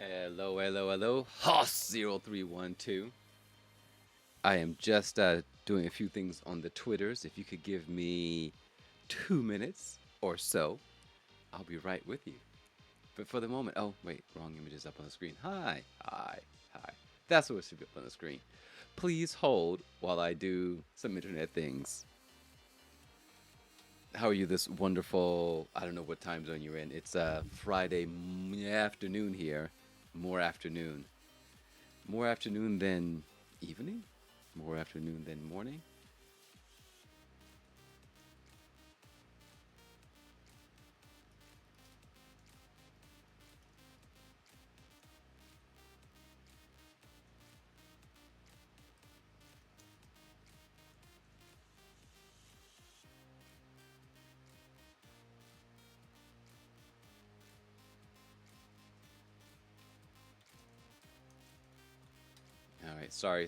Hello, hello, hello. Hoss0312. I am just doing a few things on the Twitters. If you could give me 2 minutes or so, I'll be right with you. But for the moment, oh, wait, wrong images up on the screen. Hi, hi, hi. That's what should be up on the screen. Please hold while I do some internet things. How are you this wonderful, I don't know what time zone you're in. It's Friday afternoon here. More afternoon. More afternoon than evening? More afternoon than morning? All right, sorry.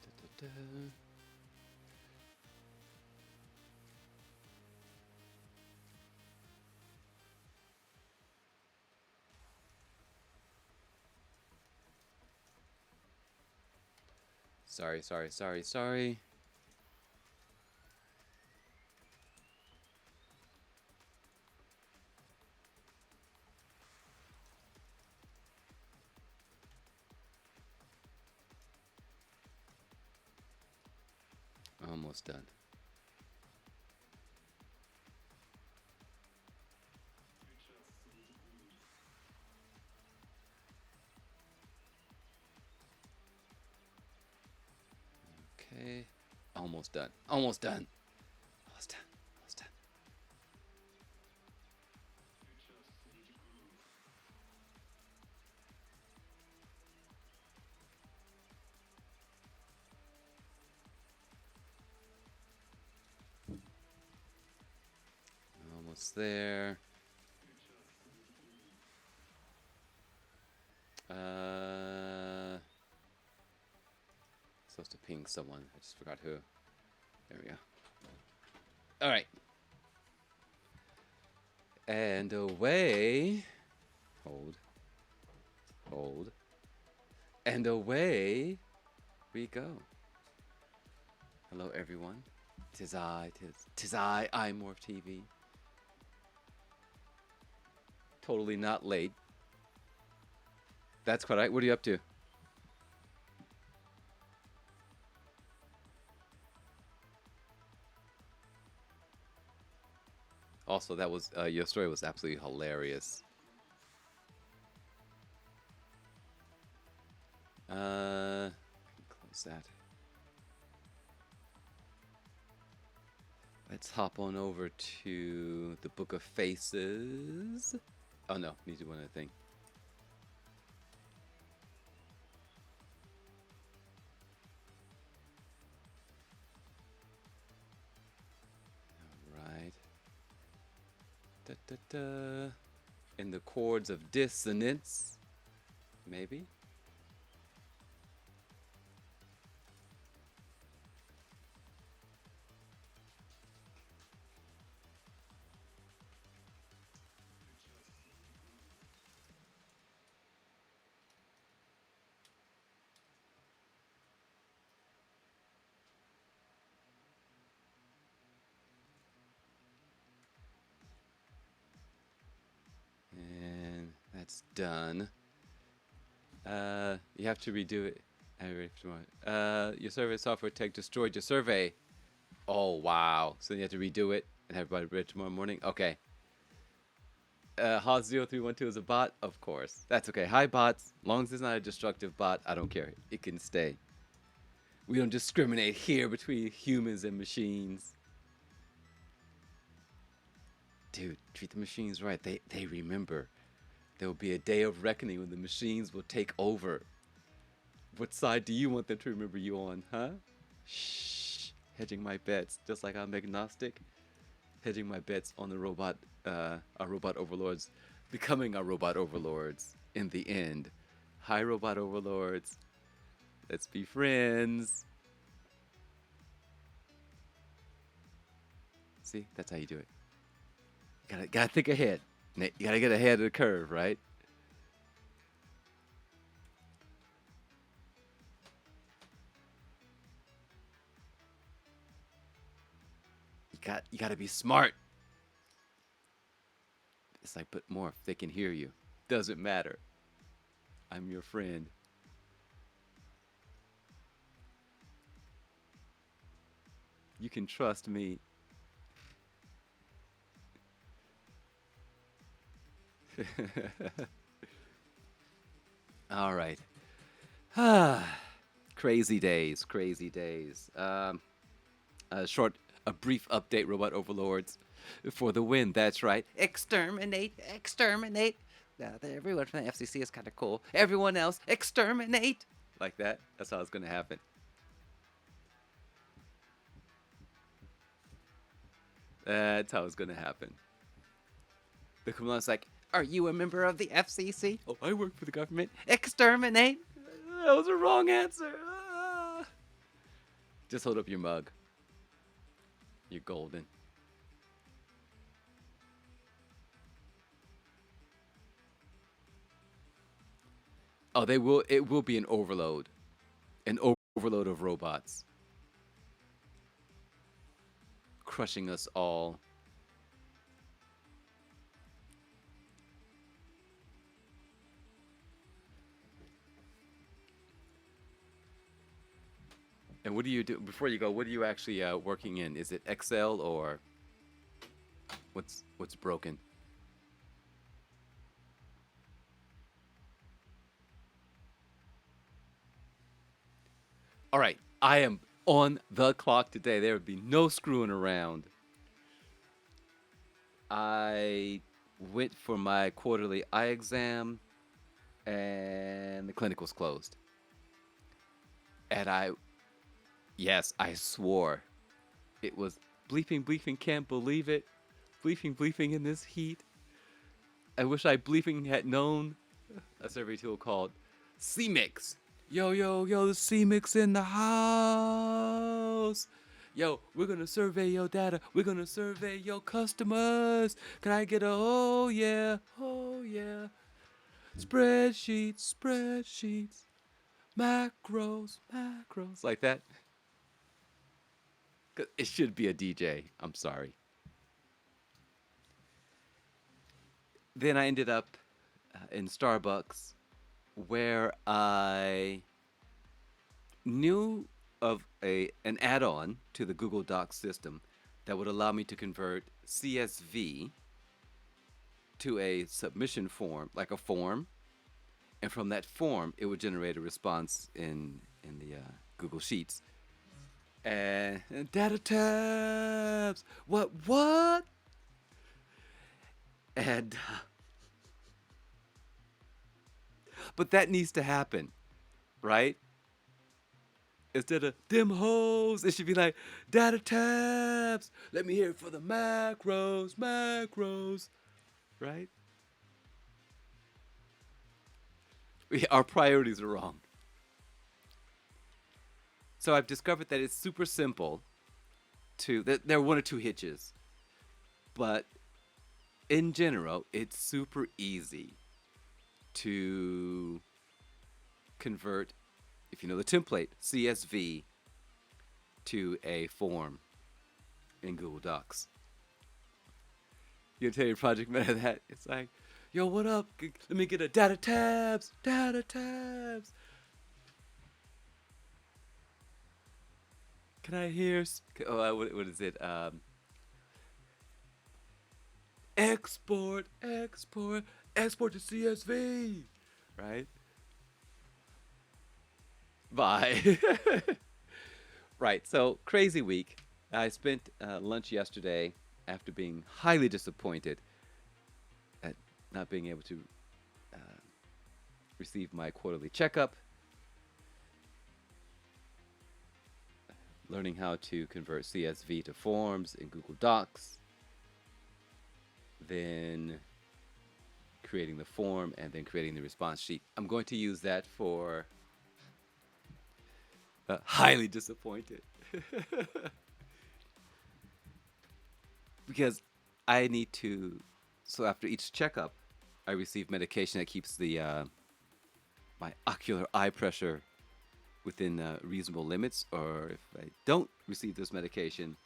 Da-da-da. Sorry. Almost done. Okay. Almost done. Almost done. Almost done. Almost done. Almost there. Supposed to ping someone. I just forgot who. There we go. All right. And away. Hold. Hold. And away we go. Hello, everyone. Tis I, Morph TV. Totally not late. That's quite right. What are you up to? Also, that was your story was absolutely hilarious. I can close that. Let's hop on over to the Book of Faces. Oh no, need to do one other thing. All right. Da, da, da. In the chords of dissonance, maybe. And that's done. You have to redo it. Your survey software tech destroyed your survey. Oh wow! So you have to redo it and have everybody read tomorrow morning. Okay. Haas0312 is a bot, of course. That's okay. Hi bots. Long as it's not a destructive bot, I don't care. It can stay. We don't discriminate here between humans and machines. Dude, treat the machines right. They remember. There will be a day of reckoning when the machines will take over. What side do you want them to remember you on, huh? Shh. Hedging my bets, just like I'm agnostic. Hedging my bets on the robot, our robot overlords, becoming our robot overlords in the end. Hi, robot overlords. Let's be friends. See, that's how you do it. Gotta think ahead. Nate, you gotta get ahead of the curve, right? You gotta be smart. It's like, but more if they can hear you. Doesn't matter. I'm your friend. You can trust me. All right. Crazy days, crazy days. A short, a brief update, Robot Overlords, for the win. That's right. Exterminate, exterminate. Everyone from the FCC is kind of cool. Everyone else, exterminate. Like that. That's how it's going to happen. That's how it's going to happen. The command's like, are you a member of the FCC? Oh, I work for the government. Exterminate. That was a wrong answer. Just hold up your mug. You're golden. Oh, they will. It will be an overload of robots, crushing us all. And what do you do before you go? What are you actually working in? Is it Excel or what's broken? All right, I am on the clock today. There would be no screwing around. I went for my quarterly eye exam, and the clinic was closed. And yes, I swore it was bleeping, bleeping. Can't believe it. Bleeping, bleeping in this heat. I wish I bleeping had known a survey tool called CMix. Yo, yo, yo, the CMix in the house. Yo, we're gonna survey your data. We're gonna survey your customers. Can I get a oh yeah? Spreadsheets, spreadsheets, macros, macros, like that. It should be a DJ. I'm sorry. Then I ended up in Starbucks where I knew of an add-on to the Google Docs system that would allow me to convert CSV to a submission form, like a form, and from that form it would generate a response in the Google Sheets. And data tabs. What? And but that needs to happen, right? Instead of dim hoes, it should be like data tabs. Let me hear it for the macros, macros, right? Our priorities are wrong. So I've discovered that it's super simple there are one or two hitches, but in general, it's super easy to convert, if you know the template, CSV to a form in Google Docs. You tell your project manager that. It's like, yo, what up? Let me get a data tabs, data tabs. Can I hear? What is it? Export, export, export to CSV, right? Bye. Right. So crazy week. I spent lunch yesterday after being highly disappointed at not being able to uh, receive my quarterly checkup, learning how to convert CSV to forms in Google Docs, then creating the form, and then creating the response sheet. I'm going to use that for highly disappointed because I need to. So after each checkup, I receive medication that keeps the my ocular eye pressure within reasonable limits. Or if I don't receive this medication,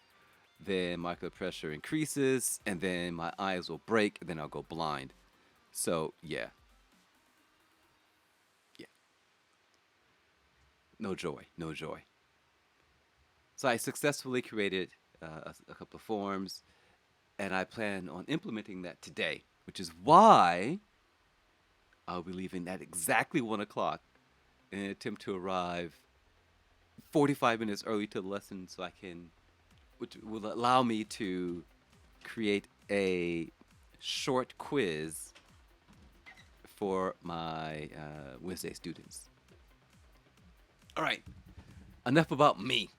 then my ocular pressure increases, and then my eyes will break, and then I'll go blind. So yeah, yeah, no joy, no joy. So I successfully created a couple of forms, and I plan on implementing that today, which is why I'll be leaving at exactly 1 o'clock in an attempt to arrive 45 minutes early to the lesson so I can, which will allow me to create a short quiz for my Wednesday students. All right, enough about me.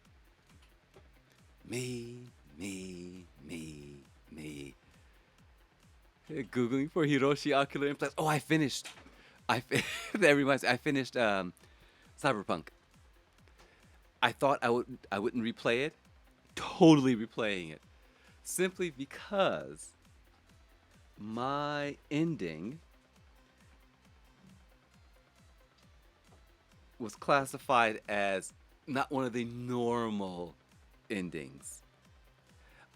Me. Googling for Hiroshi ocular implants. Oh, I finished. That reminds me. I finished Cyberpunk. I thought I wouldn't replay it. Totally replaying it, simply because my ending was classified as not one of the normal endings.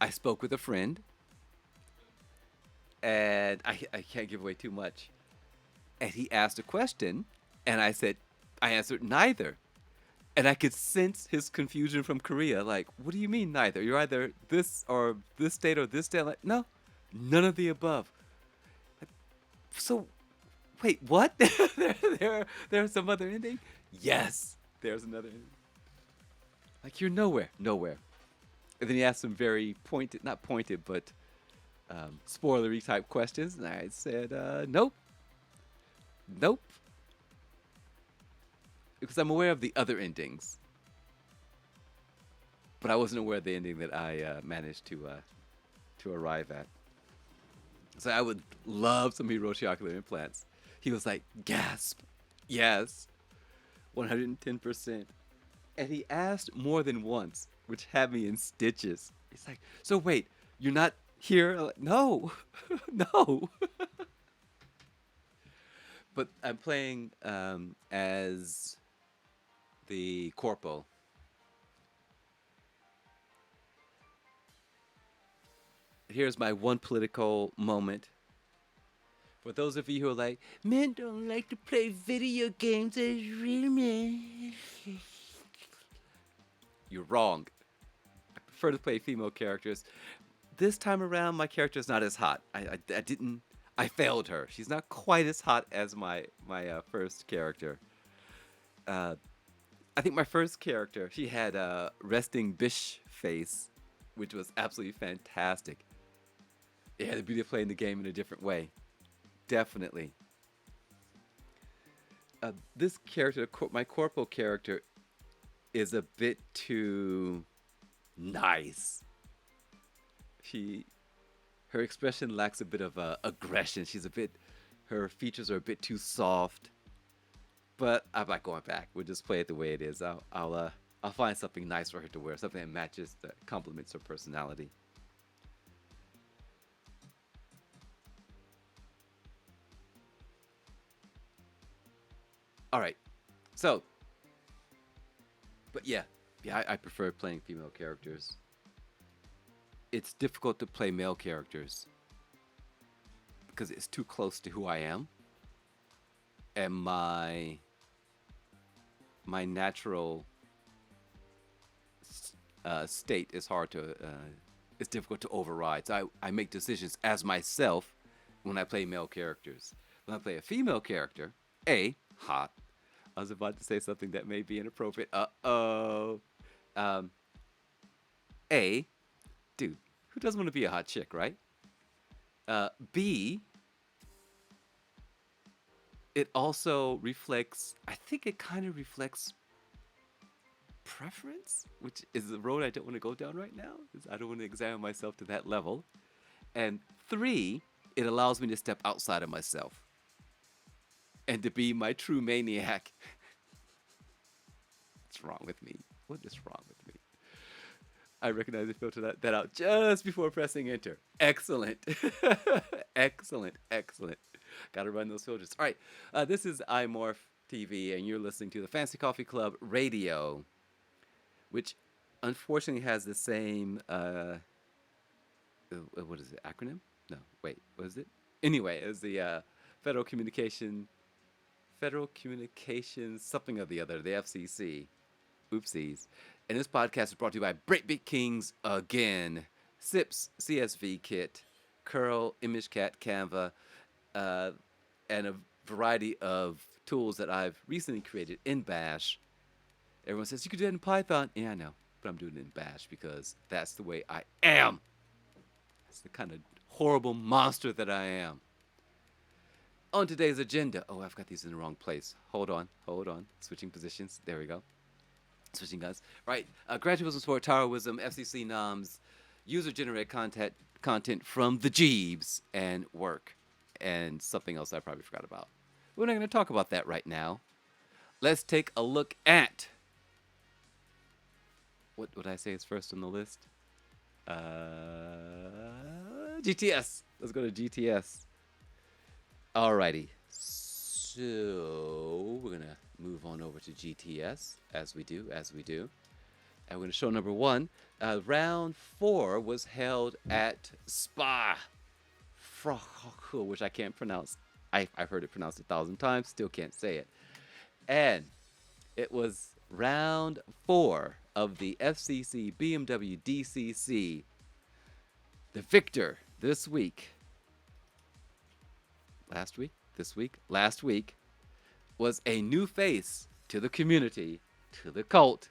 I spoke with a friend, and I can't give away too much. And he asked a question, and I answered neither. And I could sense his confusion from Korea. Like, what do you mean neither? You're either this or this state or this state. Like, no, none of the above. So, wait, what? There's some other ending? Yes, there's another ending. Like, you're nowhere. And then he asked some very pointed, not pointed, but spoilery type questions. And I said, nope. Because I'm aware of the other endings, but I wasn't aware of the ending that I managed to arrive at. So I would love some Hiroshi ocular implants. He was like, gasp, yes, 110%. And he asked more than once, which had me in stitches. He's like, so wait, you're not here? I'm like, no, no. But I'm playing as the corpo. Here's my one political moment. For those of you who are like, men don't like to play video games as real men. You're wrong. I prefer to play female characters. This time around, my character is not as hot. I didn't. I failed her. She's not quite as hot as my first character. Uh, I think my first character, she had a resting bish face, which was absolutely fantastic. Yeah, the beauty of playing the game in a different way. Definitely. This character, my corporal character, is a bit too nice. She, her expression lacks a bit of aggression. Her features are a bit too soft. But I'm not going back. We'll just play it the way it is. I'll find something nice for her to wear, something that matches, that complements her personality. All right. So, but yeah, I prefer playing female characters. It's difficult to play male characters because it's too close to who I am, and my natural state is hard to. It's difficult to override. So I make decisions as myself when I play male characters. When I play a female character, hot. I was about to say something that may be inappropriate. Um, A, dude, who doesn't want to be a hot chick, right? B, it also reflects, I think it kind of reflects preference, which is the road I don't want to go down right now. I don't want to examine myself to that level. And 3, it allows me to step outside of myself and to be my true maniac. is wrong with me? What is wrong with me? I recognize it filtered that out just before pressing enter. Excellent. Excellent. Excellent. Got to run those filters. All right. This is iMorph TV, and you're listening to the Fancy Coffee Club Radio, which unfortunately has the same, what is it, acronym? No, wait, what is it? Anyway, it's the Federal Communications, something or the other, the FCC. Oopsies. And this podcast is brought to you by Breakbeat Kings again. SIPS, CSV Kit, Curl, ImageCat, Canva, and a variety of tools that I've recently created in Bash. Everyone says, you could do that in Python. Yeah, I know, but I'm doing it in Bash because that's the way I am. That's the kind of horrible monster that I am. On today's agenda, oh, I've got these in the wrong place. Hold on. Switching positions. There we go. Switching guns. Right. Gradualism, sport, Taoism, FCC noms, user-generated content from the Jeeves, and work. And something else I probably forgot about. We're not going to talk about that right now. Let's take a look at... What would I say is first on the list? GTS. Let's go to GTS. Alrighty. So we're going to move on over to GTS, as we do. And we're going to show number one. Round 4 was held at Spa, which I can't pronounce. I've heard it pronounced 1,000 times, still can't say it. And it was round 4 of the FCC BMW DCC. The victor last week, was a new face to the community, to the cult.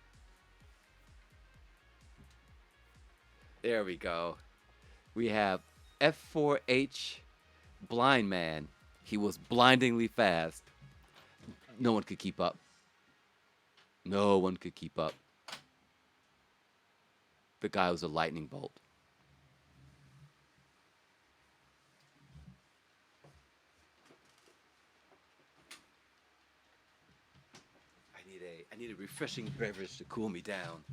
There we go. We have F4H Blind Man. He was blindingly fast. No one could keep up. The guy was a lightning bolt. I need a refreshing beverage to cool me down.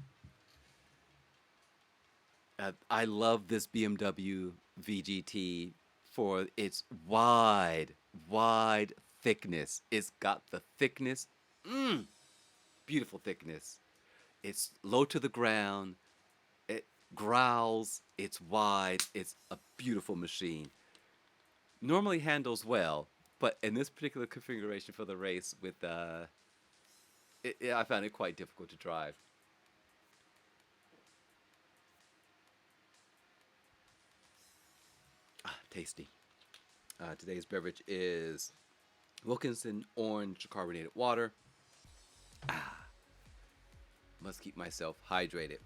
I love this BMW VGT for its wide thickness. It's got the thickness, beautiful thickness. It's low to the ground. It growls. It's wide. It's a beautiful machine. Normally handles well, but in this particular configuration for the race with I found it quite difficult to drive. Tasty. Today's beverage is Wilkinson Orange Carbonated Water. Must keep myself hydrated.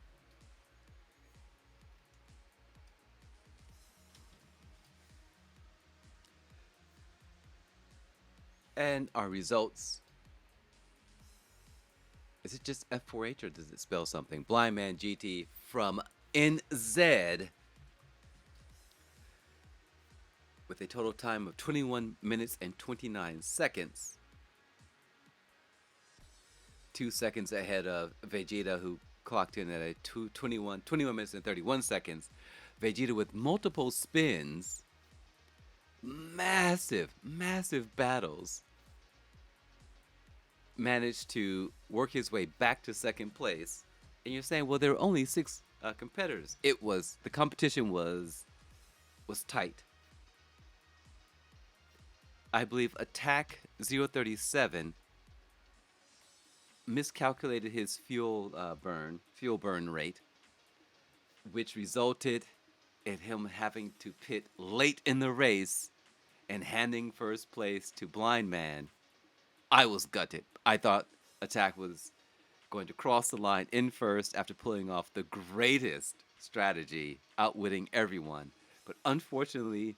And our results. Is it just F4H or does it spell something? Blind Man GT from NZ with a total time of 21 minutes and 29 seconds. 2 seconds ahead of Vegeta, who clocked in at a 21 minutes and 31 seconds. Vegeta with multiple spins. Massive battles. Managed to work his way back to second place. And you're saying, well, there were only 6 competitors. The competition was tight. I believe Attack 037 miscalculated his fuel burn rate, which resulted in him having to pit late in the race and handing first place to Blind Man. I was gutted. I thought Attack was going to cross the line in first after pulling off the greatest strategy, outwitting everyone. But unfortunately,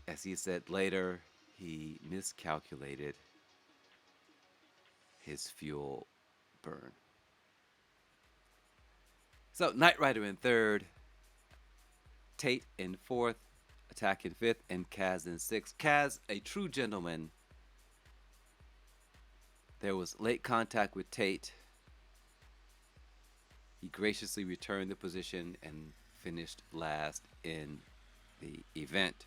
as he said later, he miscalculated his fuel burn. So, Knight Rider in third, Tate in fourth, Attack in fifth, and Kaz in sixth. Kaz, a true gentleman. There was late contact with Tate He graciously returned the position and finished last in the event.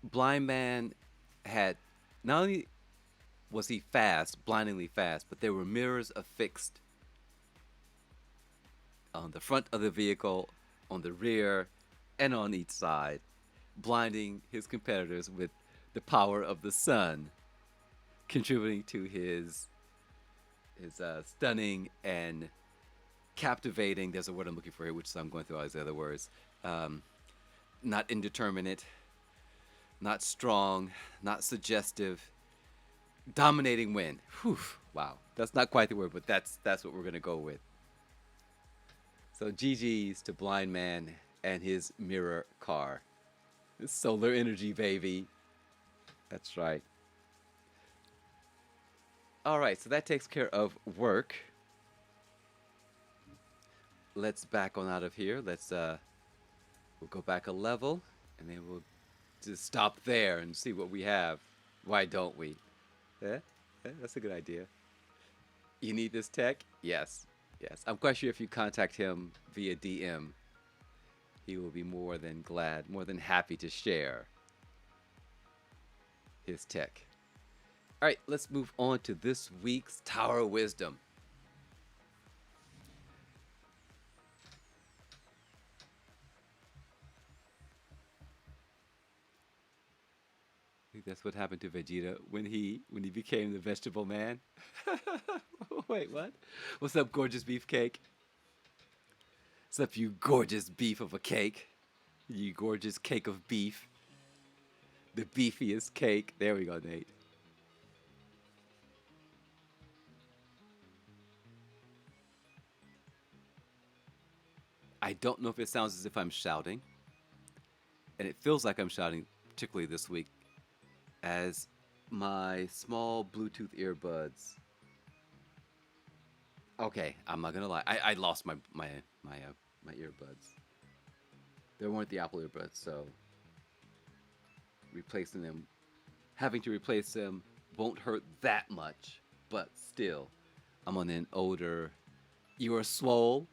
Blind Man had not only was he fast, blindingly fast, but there were mirrors affixed on the front of the vehicle, on the rear, and on each side, blinding his competitors with the power of the sun, contributing to his stunning and captivating. There's a word I'm looking for here, which is I'm going through all these other words. Um, Not indeterminate, not strong, not suggestive, dominating win. Whew, wow, that's not quite the word, but that's what we're gonna go with. So GG's to Blind Man and his mirror car. This solar energy, baby. That's right. All right, so that takes care of work. Let's back on out of here. We'll go back a level, and then we'll just stop there and see what we have. Why don't we? Yeah, yeah, that's a good idea. You need this tech? Yes, yes. I'm quite sure if you contact him via DM, he will be more than glad, more than happy to share his tech. All right, let's move on to this week's Tower of Wisdom. I think that's what happened to Vegeta when he became the vegetable man. Wait, what? What's up, gorgeous beefcake? What's up, you gorgeous beef of a cake? You gorgeous cake of beef. The beefiest cake. There we go, Nate. I don't know if it sounds as if I'm shouting, and it feels like I'm shouting, particularly this week, as my small Bluetooth earbuds. Okay, I'm not gonna lie. I lost my earbuds. They weren't the Apple earbuds, so replacing them, having to replace them won't hurt that much. But still, I'm on an older. You are swole.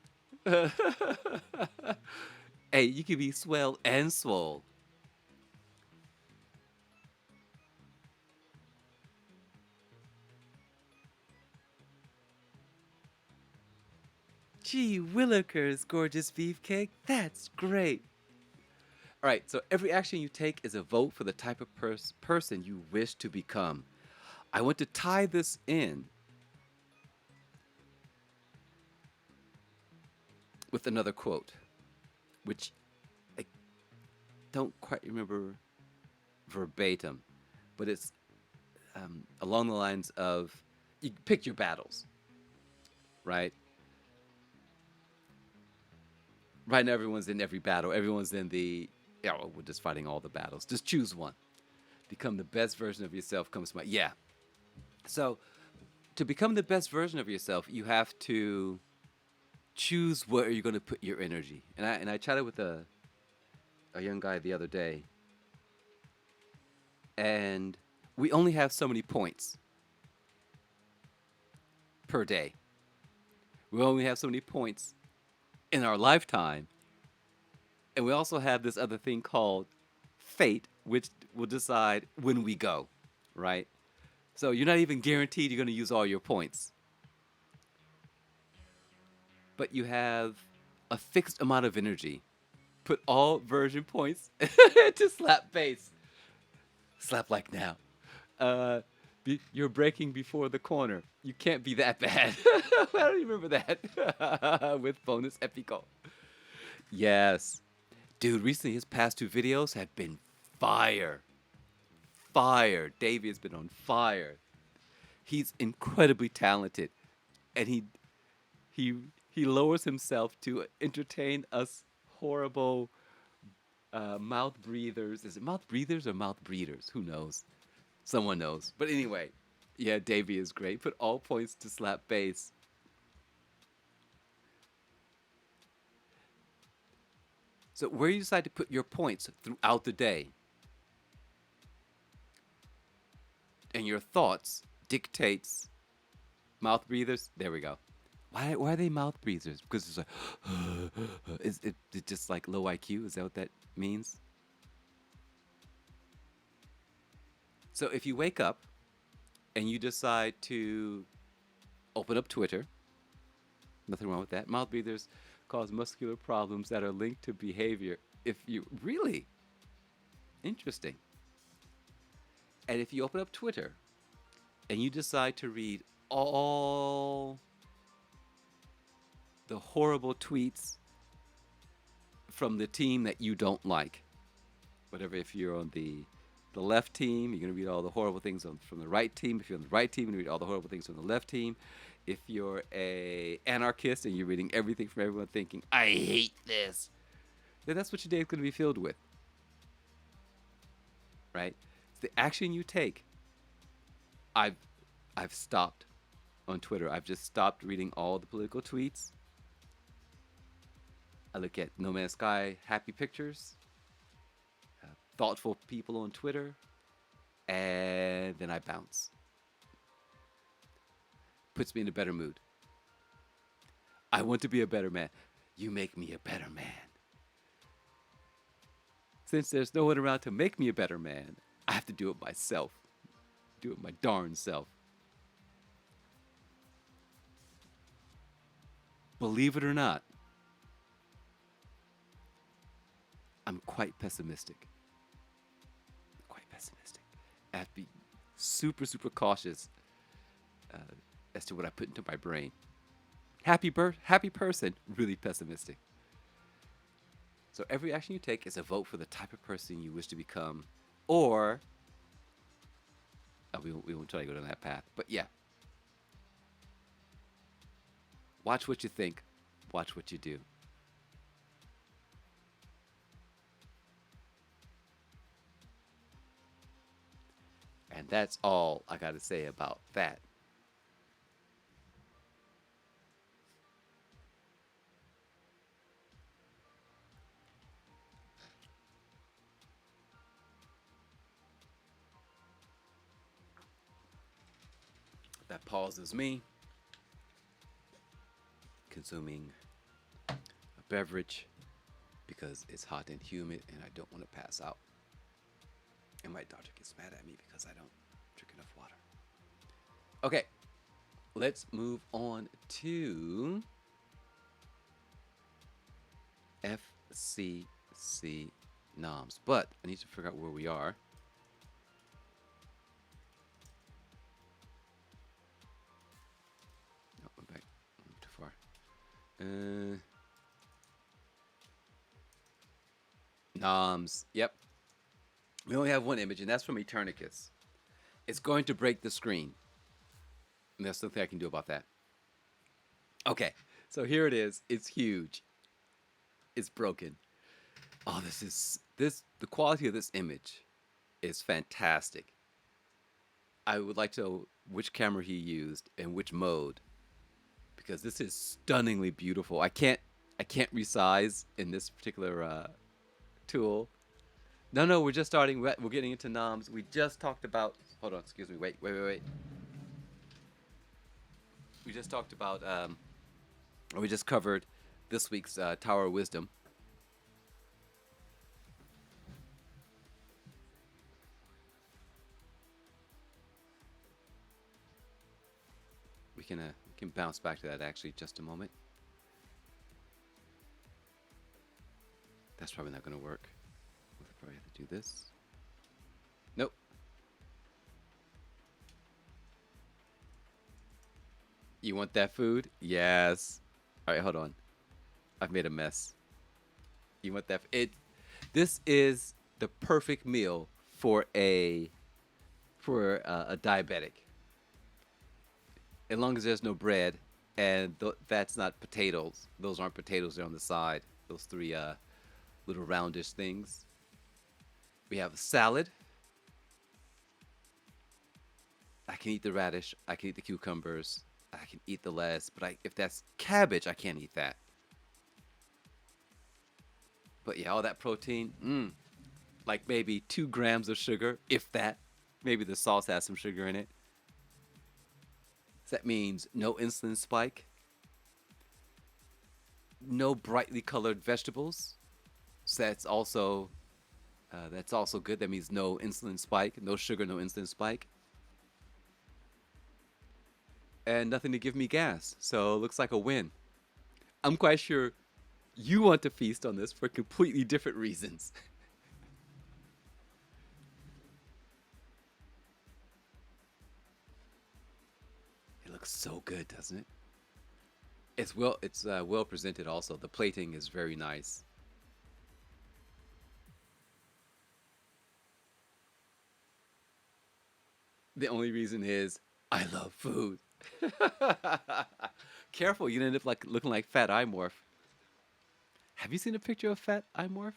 Hey, you can be swell and swole. Gee willikers, gorgeous beefcake. That's great. All right, so every action you take is a vote for the type of person you wish to become. I want to tie this in with another quote, which I don't quite remember verbatim, but it's along the lines of you pick your battles, right? Right now, everyone's in every battle. Everyone's in the, yeah, well, we're just fighting all the battles. Just choose one. Become the best version of yourself comes to mind. Yeah. So, to become the best version of yourself, you have to choose where you're going to put your energy. And I chatted with a young guy the other day, and we only have so many points per day. We only have so many points in our lifetime. And we also have this other thing called fate, which will decide when we go, right? So you're not even guaranteed you're going to use all your points. But you have a fixed amount of energy. Put all version points to slap bass. Slap like now. You're breaking before the corner. You can't be that bad. I don't remember that. With bonus epico. Yes. Dude, recently his past two videos have been fire. Fire. Davey has been on fire. He's incredibly talented. And he he lowers himself to entertain us horrible mouth breathers. Is it mouth breathers or mouth breeders? Who knows? Someone knows. But anyway, yeah, Davey is great. Put all points to slap bass. So where you decide to put your points throughout the day and your thoughts dictates mouth breathers. There we go. Why are they mouth breathers? Because it's like, is it just like low IQ? Is that what that means? So if you wake up and you decide to open up Twitter, nothing wrong with that. Mouth breathers cause muscular problems that are linked to behavior. If you really interesting. And if you open up Twitter and you decide to read all the horrible tweets from the team that you don't like, whatever, if you're on the left team, you're going to read all the horrible things from the right team. If you're on the right team, you're going to read all the horrible things from the left team. If you're a anarchist and you're reading everything from everyone thinking, I hate this, then that's what your day is going to be filled with, right? It's the action you take. I've stopped on Twitter. I've just stopped reading all the political tweets. I look at No Man's Sky happy pictures, thoughtful people on Twitter, and then I bounce. Puts me in a better mood. I want to be a better man. You make me a better man. Since there's no one around to make me a better man, I have to do it myself. Do it my darn self. Believe it or not, I'm quite pessimistic. I have to be super, super cautious as to what I put into my brain. Happy person, really pessimistic. So every action you take is a vote for the type of person you wish to become, or we won't try to go down that path. But yeah, watch what you think, watch what you do. And that's all I got to say about that. That pauses me consuming a beverage because it's hot and humid and I don't want to pass out. And my doctor gets mad at me because I don't drink enough water. Okay, let's move on to FCC noms. But I need to figure out where we are. No, I'm back. I'm too far. Noms. Yep. We only have one image, and that's from Eternicus. It's going to break the screen. And there's nothing I can do about that. Okay, so here it is. It's huge. It's broken. Oh, the quality of this image is fantastic. I would like to know which camera he used and which mode, because this is stunningly beautiful. I can't resize in this particular tool. No, we're just starting. We're getting into noms. We just talked about. Hold on, excuse me. Wait. We just talked about. We just covered this week's Tower of Wisdom. We can bounce back to that actually just a moment. That's probably not going to work. We'll probably have to do this. Nope. You want that food? Yes. All right, hold on. I've made a mess. You want that? This is the perfect meal for a diabetic. As long as there's no bread, and that's not potatoes. Those aren't potatoes. They're on the side. Those three little roundish things. We have a salad. I can eat the radish. I can eat the cucumbers. I can eat the lettuce. But if that's cabbage, I can't eat that. But yeah, all that protein. Like maybe 2 grams of sugar, if that. Maybe the sauce has some sugar in it. So that means no insulin spike, no brightly colored vegetables. So that's also good. That means no insulin spike, no sugar, no insulin spike, and nothing to give me gas. So it looks like a win. I'm quite sure you want to feast on this for completely different reasons. It looks so good, doesn't it? It's well presented. Also, the plating is very nice. The only reason is I love food. Careful, you end up like looking like Fat Imorph. Have you seen a picture of Fat Imorph?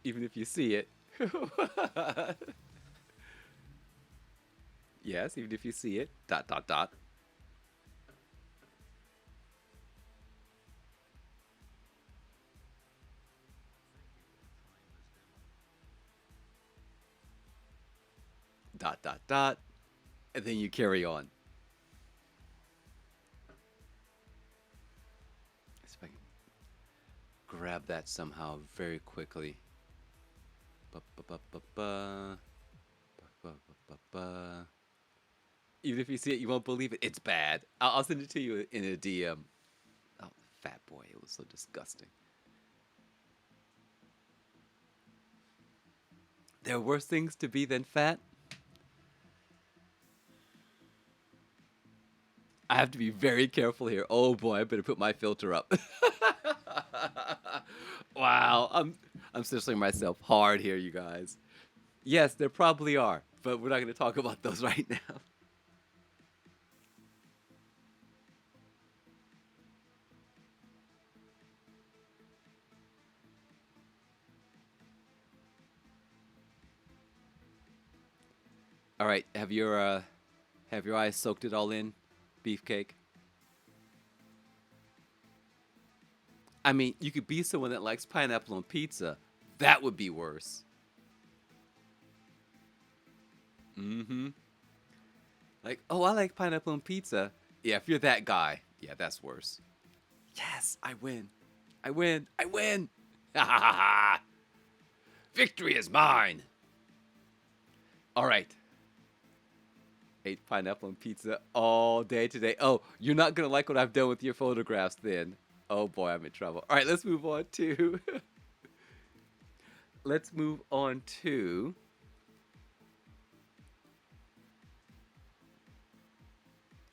Even if you see it. Yes, even if you see it. Dot dot dot. Dot dot dot. And then you carry on. Let's see if I can grab that somehow very quickly. Ba, ba, ba, ba, ba. Ba, ba, ba, ba, ba. Even if you see it, you won't believe it. It's bad. I'll send it to you in a DM. Oh, fat boy. It was so disgusting. There are worse things to be than fat. I have to be very careful here. Oh boy, I better put my filter up. Wow, I'm censoring myself hard here, you guys. Yes, there probably are, but we're not going to talk about those right now. All right, have your eyes soaked it all in, beefcake? I mean, you could be someone that likes pineapple on pizza. That would be worse. Mm-hmm. Like, oh, I like pineapple on pizza. Yeah, if you're that guy, yeah, that's worse. Yes, I win. I win. I win. Ha ha ha ha. Victory is mine. All right. Ate pineapple on pizza all day today. Oh, you're not going to like what I've done with your photographs then. Oh boy, I'm in trouble. All right, let's move on to let's move on to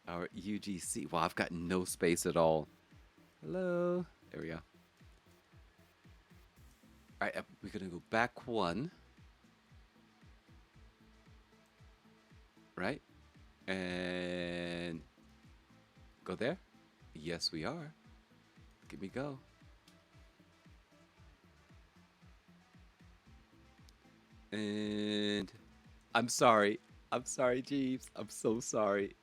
our UGC. Wow, I've got no space at all. Hello. There we go. All right, we're going to go back one, right? And go there. Yes, we are. Give me go. And I'm sorry. I'm sorry, Jeeves. I'm so sorry.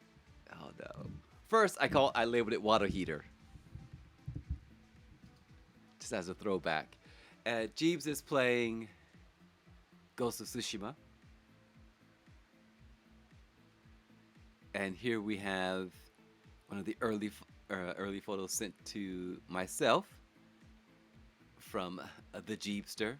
Oh no. First, I labeled it water heater, just as a throwback. Jeeves is playing Ghost of Tsushima, and here we have one of the early photos sent to myself from the Jeepster,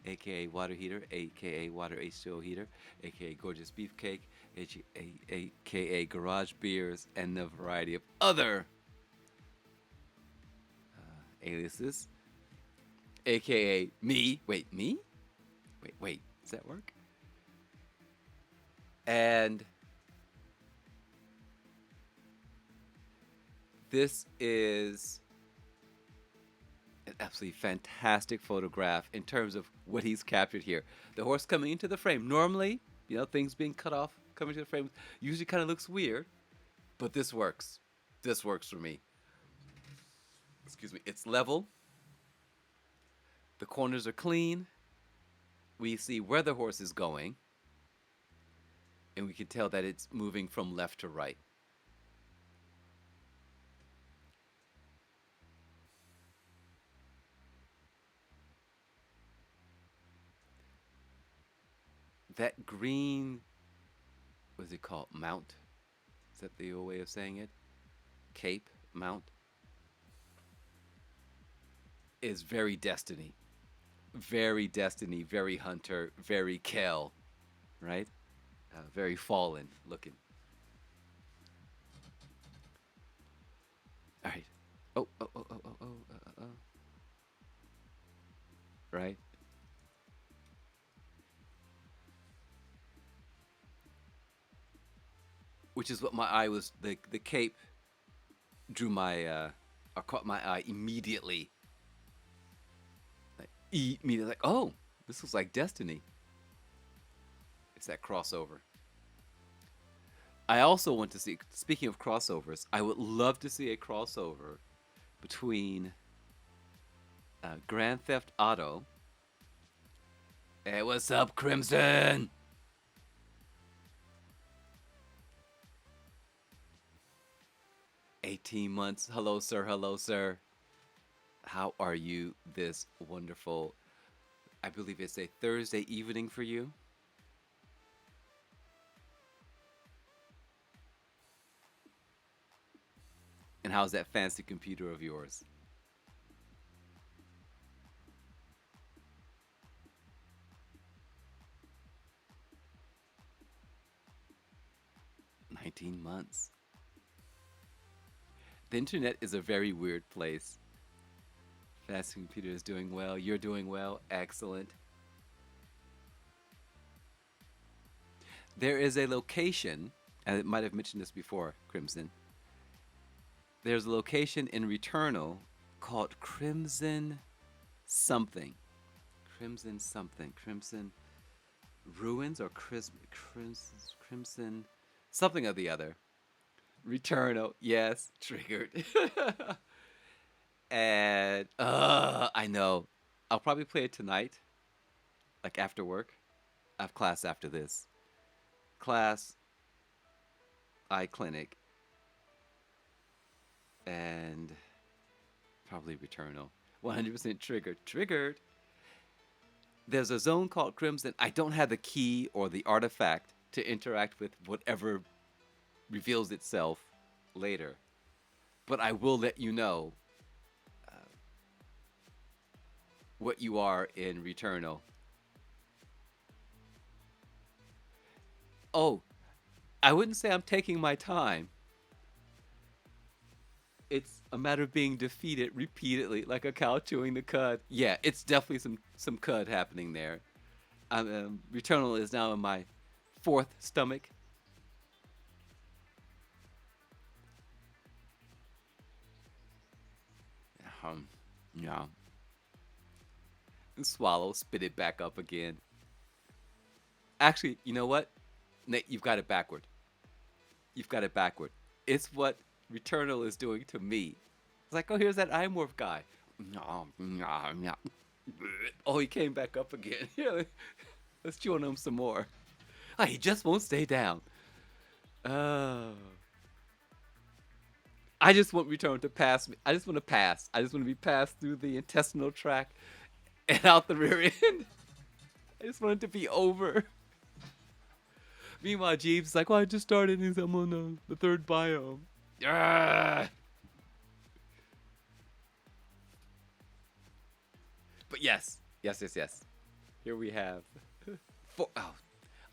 aka Water Heater, aka Water H2O Heater, aka Gorgeous Beefcake, aka Garage Beers, and a variety of other aliases, aka me. Wait, me? Wait, does that work? And this is an absolutely fantastic photograph in terms of what he's captured here. The horse coming into the frame. Normally, things being cut off, coming to the frame, usually kind of looks weird, but this works. This works for me. Excuse me. It's level. The corners are clean. We see where the horse is going, and we can tell that it's moving from left to right. That green, what is it called? Mount? Is that the old way of saying it? Cape, mount? Is very Destiny. Very Destiny, very Hunter, very Kel, right? Very fallen looking. All right. Oh. Right? Which is what my eye was, the cape drew my, or caught my eye immediately. Like, immediately, like, oh, this looks like Destiny. It's that crossover. I also want to see, speaking of crossovers, I would love to see a crossover between Grand Theft Auto. Hey, what's up, Crimson? $18 months. Hello, sir. Hello, sir. How are you this wonderful? I believe it's a Thursday evening for you. And how's that fancy computer of yours? $19 months. The internet is a very weird place. Fancy computer is doing well. You're doing well. Excellent. There is a location, and I might have mentioned this before, Crimson. There's a location in Returnal called Crimson something. Crimson something. Crimson Ruins or Crimson something or the other. Returnal. Yes, triggered. And I know. I'll probably play it tonight, like after work. I have class after this. Class, eye clinic, and probably Returnal. 100% triggered. Triggered. There's a zone called Crimson. I don't have the key or the artifact to interact with whatever reveals itself later. But I will let you know what you are in Returnal. Oh, I wouldn't say I'm taking my time. It's a matter of being defeated repeatedly, like a cow chewing the cud. Yeah, it's definitely some cud happening there. Returnal is now in my fourth stomach. Yeah. Swallow, spit it back up again. Actually, you know what? Nate, you've got it backward. You've got it backward. It's what Returnal is doing to me. It's like, oh, here's that iMorph guy. Oh, he came back up again. Yeah, let's chew on him some more. Oh, he just won't stay down. Oh. I just want Return to pass me. I just want to pass. I just want to be passed through the intestinal tract and out the rear end. I just want it to be over. Meanwhile, Jeeves is like, well, I just started and I'm on the third biome. Ah! But yes. Here we have.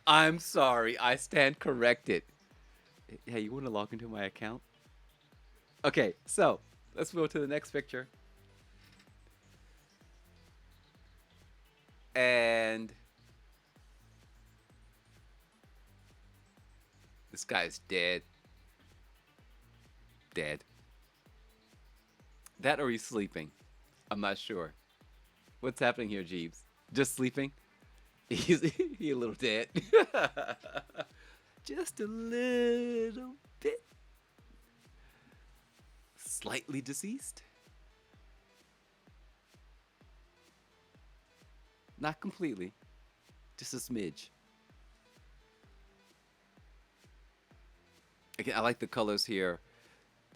I'm sorry. I stand corrected. Hey, you want to log into my account? Okay, so let's go to the next picture. And this guy's dead. Dead. That or he's sleeping. I'm not sure. What's happening here, Jeeves? Just sleeping? He's a little dead. Just a little bit. Slightly deceased. Not completely, just a smidge. Again, I like the colors here.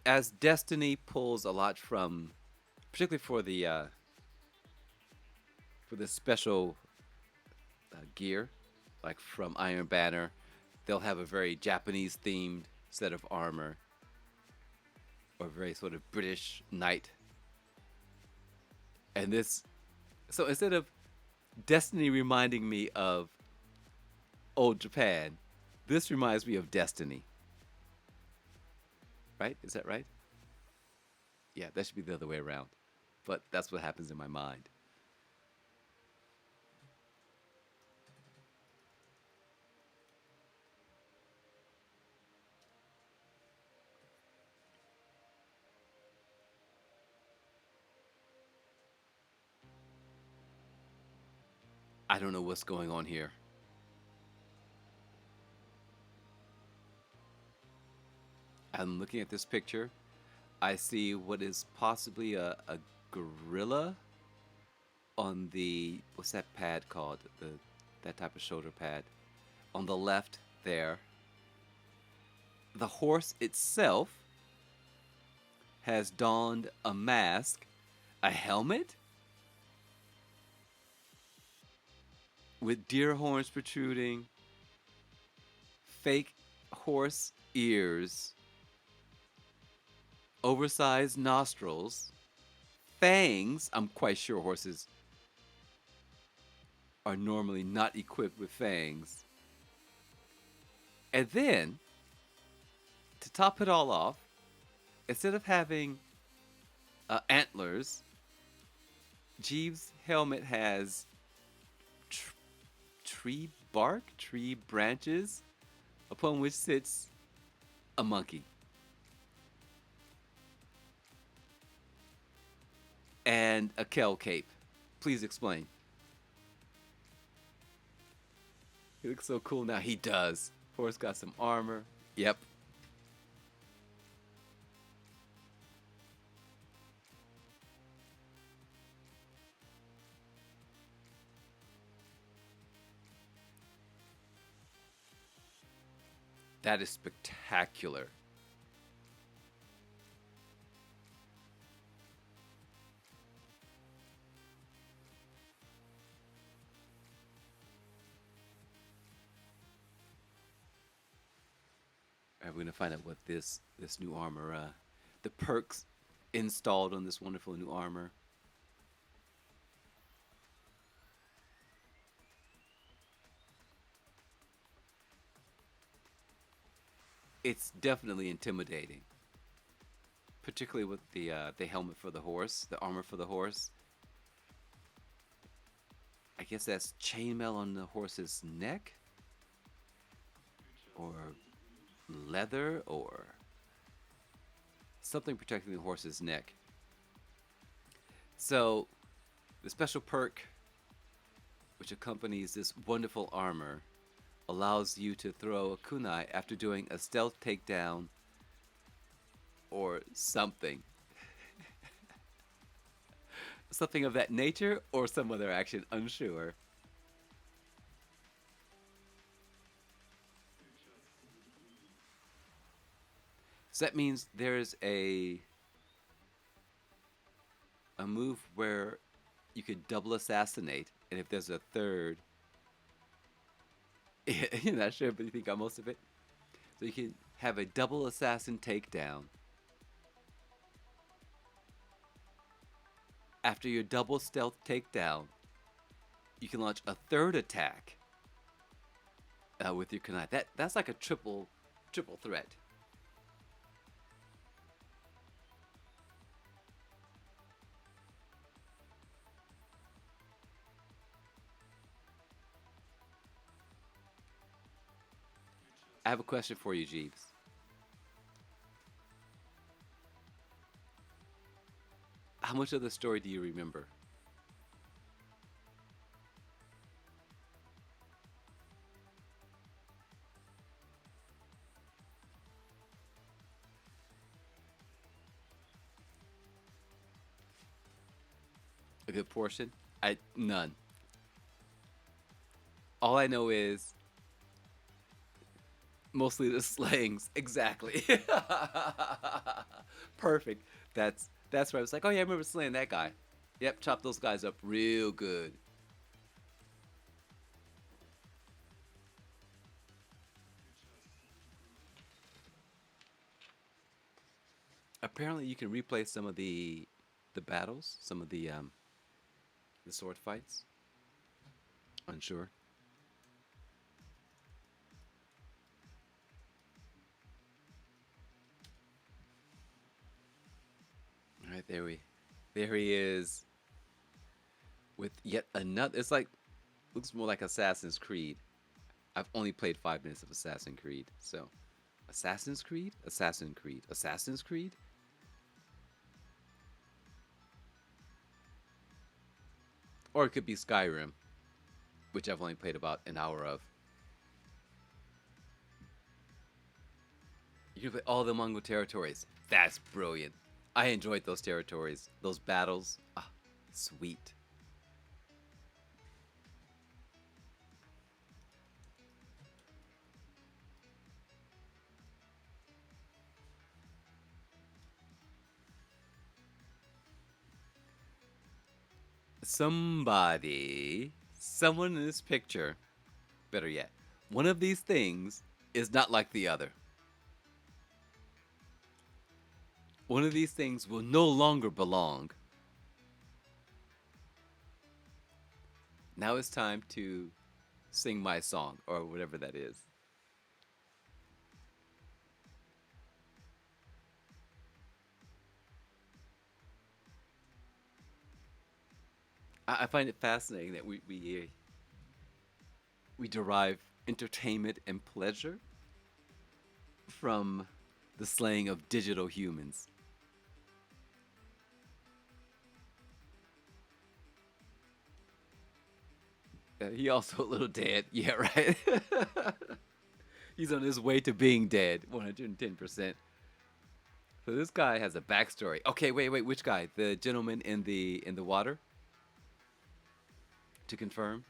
As Destiny pulls a lot from, particularly for the special gear, like from Iron Banner, they'll have a very Japanese themed set of armor, or very sort of British knight. And this, so instead of Destiny reminding me of old Japan, this reminds me of Destiny. Right? Is that right? Yeah, that should be the other way around. But that's what happens in my mind. I don't know what's going on here. I'm looking at this picture. I see what is possibly a gorilla on the, what's that pad called? That type of shoulder pad. On the left there. The horse itself has donned a mask, a helmet with deer horns protruding, fake horse ears, oversized nostrils, fangs. I'm quite sure horses are normally not equipped with fangs. And then, to top it all off, instead of having antlers, Jeeves' helmet has tree bark, tree branches, upon which sits a monkey. And a Kel cape. Please explain. He looks so cool now. He does. Horse got some armor. Yep. That is spectacular. All right, we're gonna find out what this new armor, the perks installed on this wonderful new armor. It's definitely intimidating, particularly with the helmet for the horse, the armor for the horse. I guess that's chainmail on the horse's neck, or leather, or something protecting the horse's neck. So, the special perk which accompanies this wonderful armor allows you to throw a kunai after doing a stealth takedown or something. Something of that nature or some other action, unsure. So that means there's a move where you could double assassinate, and if there's a third, you're not sure, but you think got most of it. So you can have a double assassin takedown. After your double stealth takedown, you can launch a third attack with your kunai. That's like a triple threat. I have a question for you, Jeeves. How much of the story do you remember? A good portion? I none. All I know is mostly the slangs. Exactly. Perfect. That's where I was like, oh yeah, I remember slaying that guy. Yep, chop those guys up real good. Apparently, you can replay some of the battles, some of the sword fights. Unsure. All right, there he is with yet another. It's like looks more like Assassin's Creed. I've only played 5 minutes of Assassin's Creed, so Assassin's Creed, Assassin's Creed, Assassin's Creed. Or it could be Skyrim, which I've only played about an hour of. You can play all the Mongol territories. That's brilliant. I enjoyed those territories, those battles. Ah, sweet. Someone in this picture, better yet, one of these things is not like the other. One of these things will no longer belong. Now it's time to sing my song, or whatever that is. I find it fascinating that we derive entertainment and pleasure from the slaying of digital humans. He also a little dead. Yeah, right. He's on his way to being dead, 110%. So this guy has a backstory. Okay, wait, which guy? The gentleman in the water? To confirm.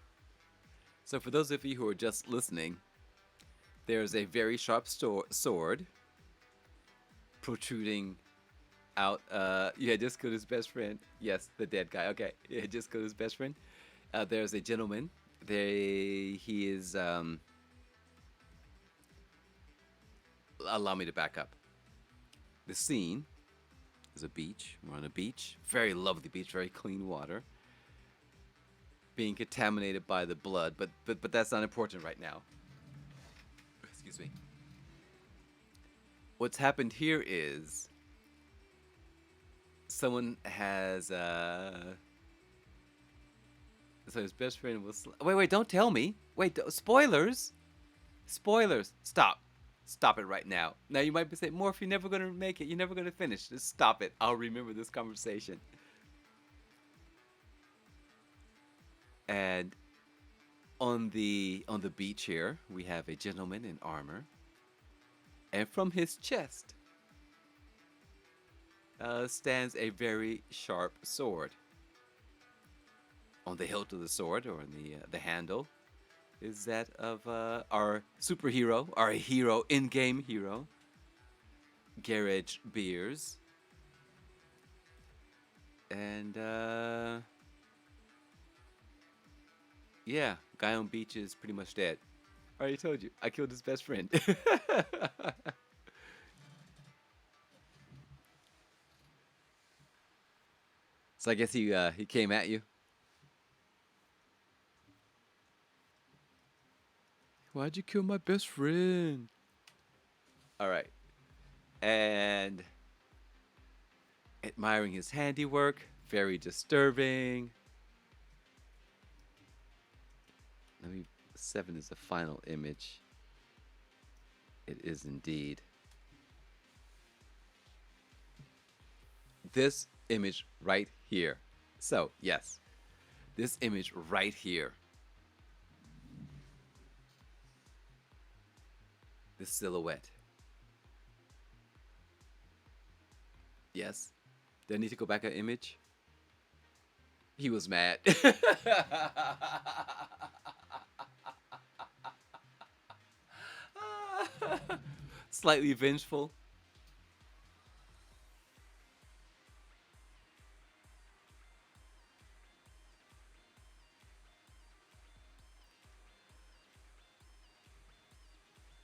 So for those of you who are just listening, there's a very sharp sword protruding out. Yeah, just killed his best friend. Yes, the dead guy. Okay, yeah, just killed his best friend. There's a gentleman. He is. Allow me to back up. The scene is a beach. We're on a beach. Very lovely beach. Very clean water. Being contaminated by the blood, but that's not important right now. Excuse me. What's happened here is someone has so his best friend was wait, don't tell me. Wait, spoilers. Spoilers. Stop it right now. Now you might be saying, Morph, you're never gonna make it. You're never gonna finish. Just stop it. I'll remember this conversation. And on the beach here, we have a gentleman in armor, and from his chest stands a very sharp sword. On the hilt of the sword, or on the handle, is that of our superhero, our hero, in-game hero, Garage Beers, and yeah, guy on beach is pretty much dead. I already told you, I killed his best friend. So I guess he came at you. Why'd you kill my best friend? All right, and admiring his handiwork, very disturbing. Let me. 7 is the final image. It is indeed. This image right here. So, yes, this image right here. This silhouette. Yes. Do I need to go back an image? He was mad. Slightly vengeful.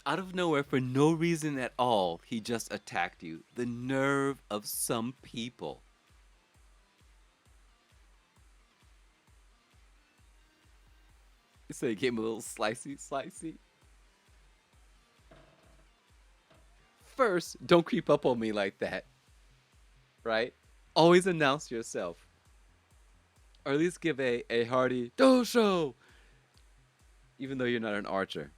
Out of nowhere, for no reason at all, he just attacked you. The nerve of some people. So you gave him a little slicey, slicey. First, don't creep up on me like that, right? Always announce yourself. Or at least give a hearty dosho, even though you're not an archer.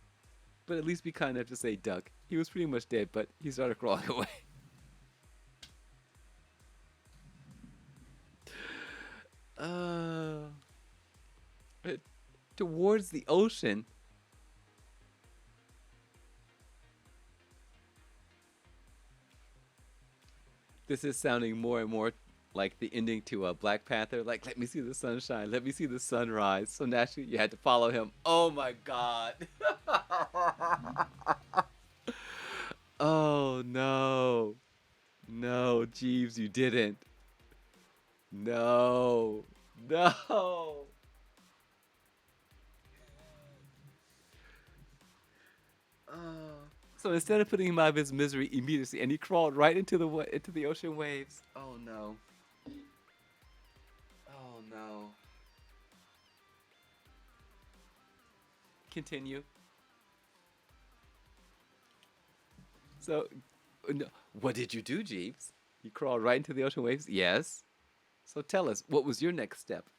But at least be kind enough to say duck. He was pretty much dead, but he started crawling away. Uh, Towards the ocean. This is sounding more and more like the ending to Black Panther. Like, let me see the sunshine, let me see the sunrise. So naturally, you had to follow him. Oh my God. Oh no. No, Jeeves, you didn't. No. No. Oh. So instead of putting him out of his misery immediately, and he crawled right into the ocean waves. Oh no. Oh no. Continue. So, no. What did you do, Jeeves? You crawled right into the ocean waves? Yes. So tell us, what was your next step?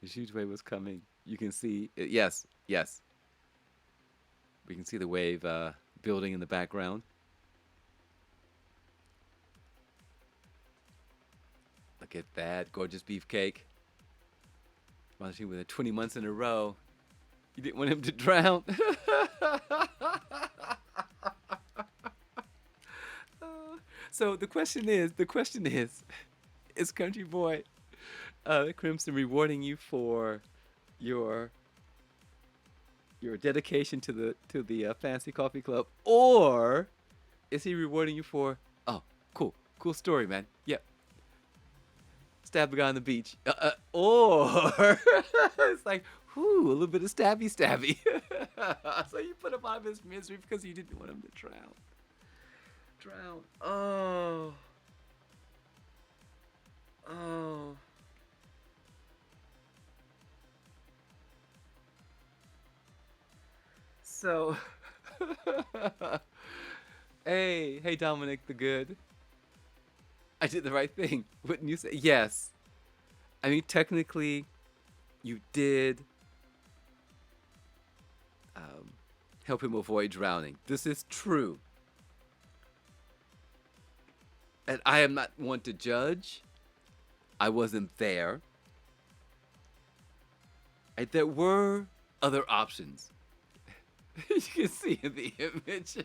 The huge wave was coming. You can see, yes, yes. We can see the wave building in the background. Look at that gorgeous beefcake. Watching with 20 months in a row. You didn't want him to drown. So the question is Country Boy Crimson rewarding you for your dedication to the Fancy Coffee Club, or is he rewarding you for cool story, man? Yep. Stab a guy on the beach, or it's like, whoo, a little bit of stabby. So you put him out of his misery because you didn't want him to drown. Oh. So, hey, Dominic the Good. I did the right thing, wouldn't you say? Yes. I mean, technically, you did help him avoid drowning. This is true. And I am not one to judge. I wasn't there. There were other options. You can see in the image.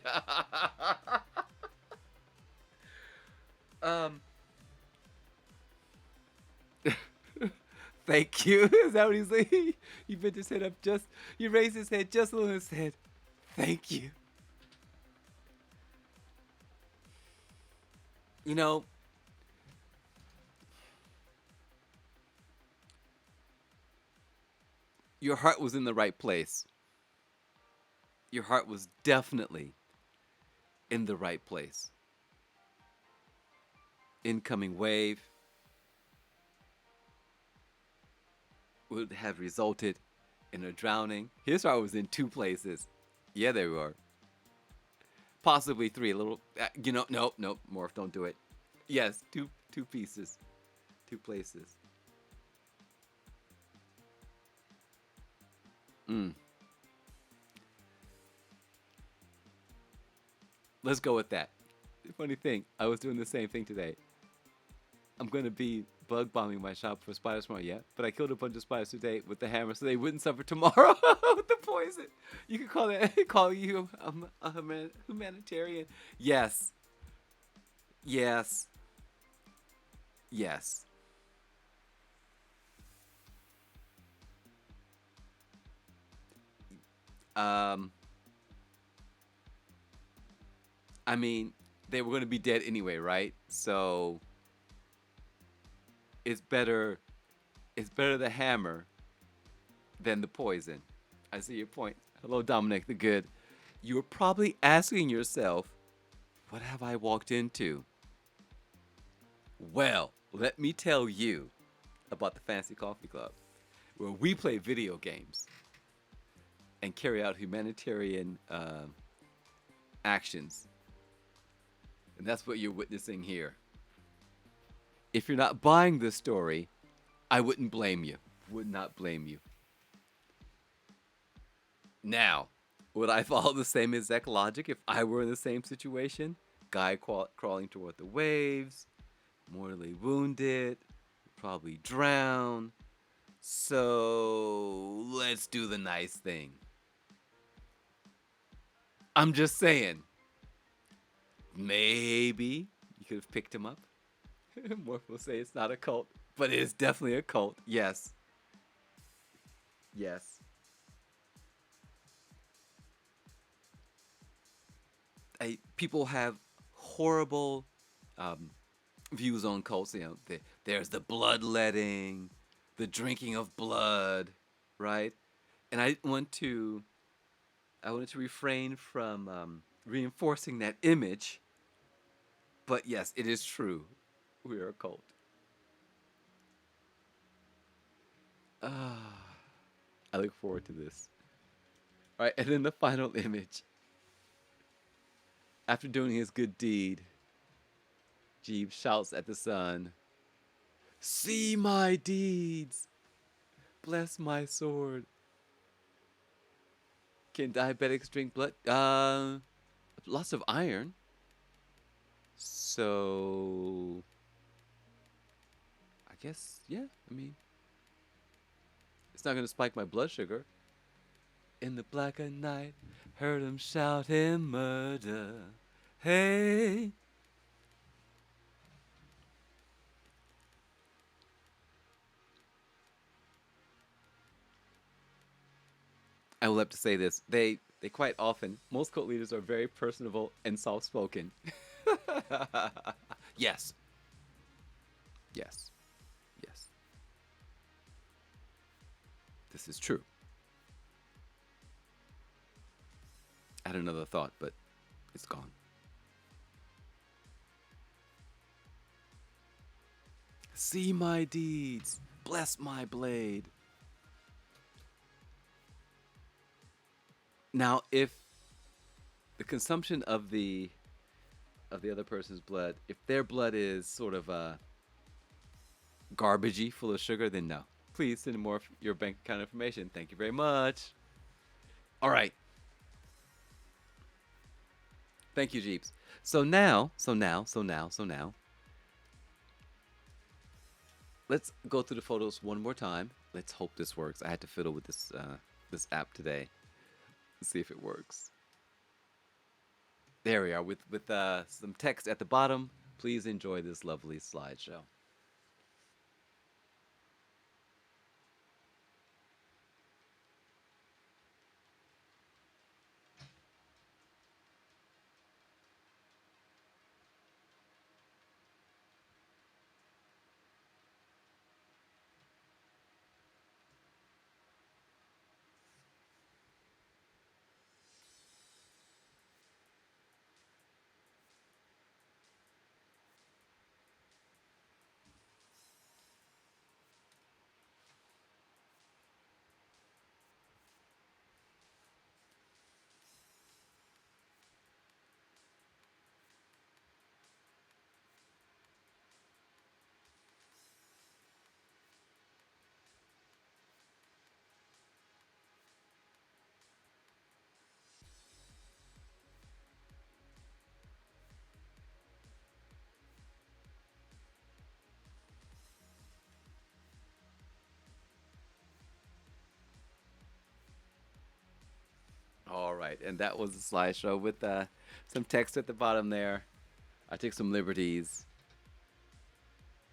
Thank you. Is that what he's saying? He bent his head up he raised his head just a little and said, thank you. You know, your heart was in the right place. Your heart was definitely in the right place. Incoming wave would have resulted in a drowning. His heart was in two places. Yeah, they were. Possibly three. A little, nope. Morph, don't do it. Yes, two pieces, two places. Let's go with that. The funny thing, I was doing the same thing today. I'm gonna be bug bombing my shop for spiders tomorrow, yeah. But I killed a bunch of spiders today with the hammer, so they wouldn't suffer tomorrow with the poison. You could call you a humanitarian. Yes. Yes. Yes. Um, I mean, they were going to be dead anyway, right? So it's better. It's better the hammer than the poison. I see your point. Hello, Dominic the Good. You were probably asking yourself, what have I walked into? Well, let me tell you about the Fancy Coffee Club, where we play video games and carry out humanitarian actions. And that's what you're witnessing here. If you're not buying this story, I wouldn't blame you. Would not blame you. Now, would I follow the same exact logic if I were in the same situation? Guy crawling toward the waves, mortally wounded, probably drown. So let's do the nice thing. I'm just saying, maybe you could have picked him up. Morph will say it's not a cult, but it is definitely a cult. Yes. Yes. People have horrible um, views on cults. There's the bloodletting, the drinking of blood, right? And I wanted to refrain from reinforcing that image. But yes, it is true. We are a cult. Ah, I look forward to this. All right, and then the final image. After doing his good deed, Jeeves shouts at the sun, "See my deeds! Bless my sword." Can diabetics drink blood? Lots of iron. So, I guess, yeah. I mean, it's not going to spike my blood sugar. In the black of night, heard him shouting murder. Hey. I will have to say this. They quite often, most cult leaders are very personable and soft spoken. Yes. Yes. Yes. This is true. I had another thought, but it's gone. See my deeds. Bless my blade. Now, if the consumption of the other person's blood, if their blood is sort of garbagey, full of sugar, then no. Please send more of your bank account information. Thank you very much. All right. Thank you, Jeeps. So now, let's go through the photos one more time. Let's hope this works. I had to fiddle with this app today. Let's see if it works. There we are with some text at the bottom. Please enjoy this lovely slideshow. All right, and that was the slideshow with some text at the bottom there. I took some liberties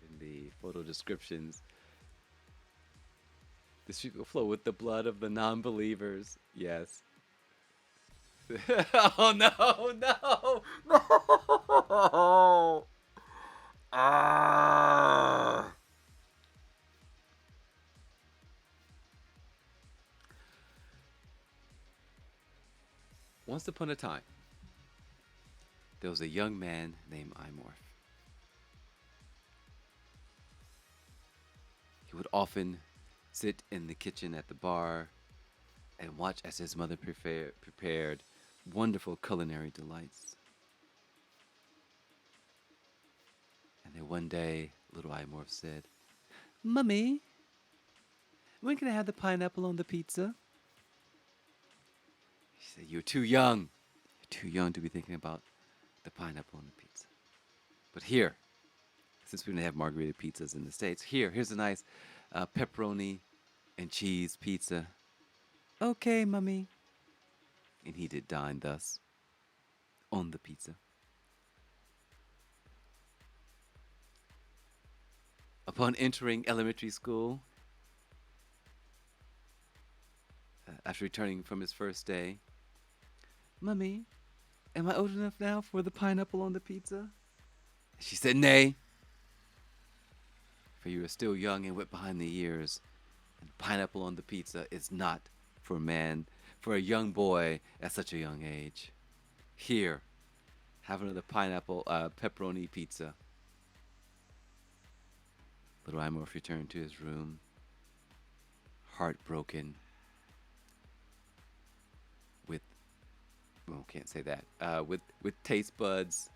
in the photo descriptions. The sheep will flow with the blood of the non-believers. Yes. Oh no, no. No. Ah. Once upon a time, there was a young man named Imorph. He would often sit in the kitchen at the bar and watch as his mother prepared wonderful culinary delights. And then one day, little Imorph said, "Mummy, when can I have the pineapple on the pizza?" She said, "You're too young. You're too young to be thinking about the pineapple on the pizza. But here, since we don't have margarita pizzas in the States, here's a nice pepperoni and cheese pizza." "Okay, Mummy." And he did dine thus on the pizza. Upon entering elementary school, after returning from his first day, "Mummy, am I old enough now for the pineapple on the pizza?" She said, "Nay, for you are still young and wet behind the ears, and pineapple on the pizza is not for a man, for a young boy at such a young age. Here, have another pineapple pepperoni pizza." Little Imorph returned to his room, heartbroken, with, well, can't say that, with taste buds,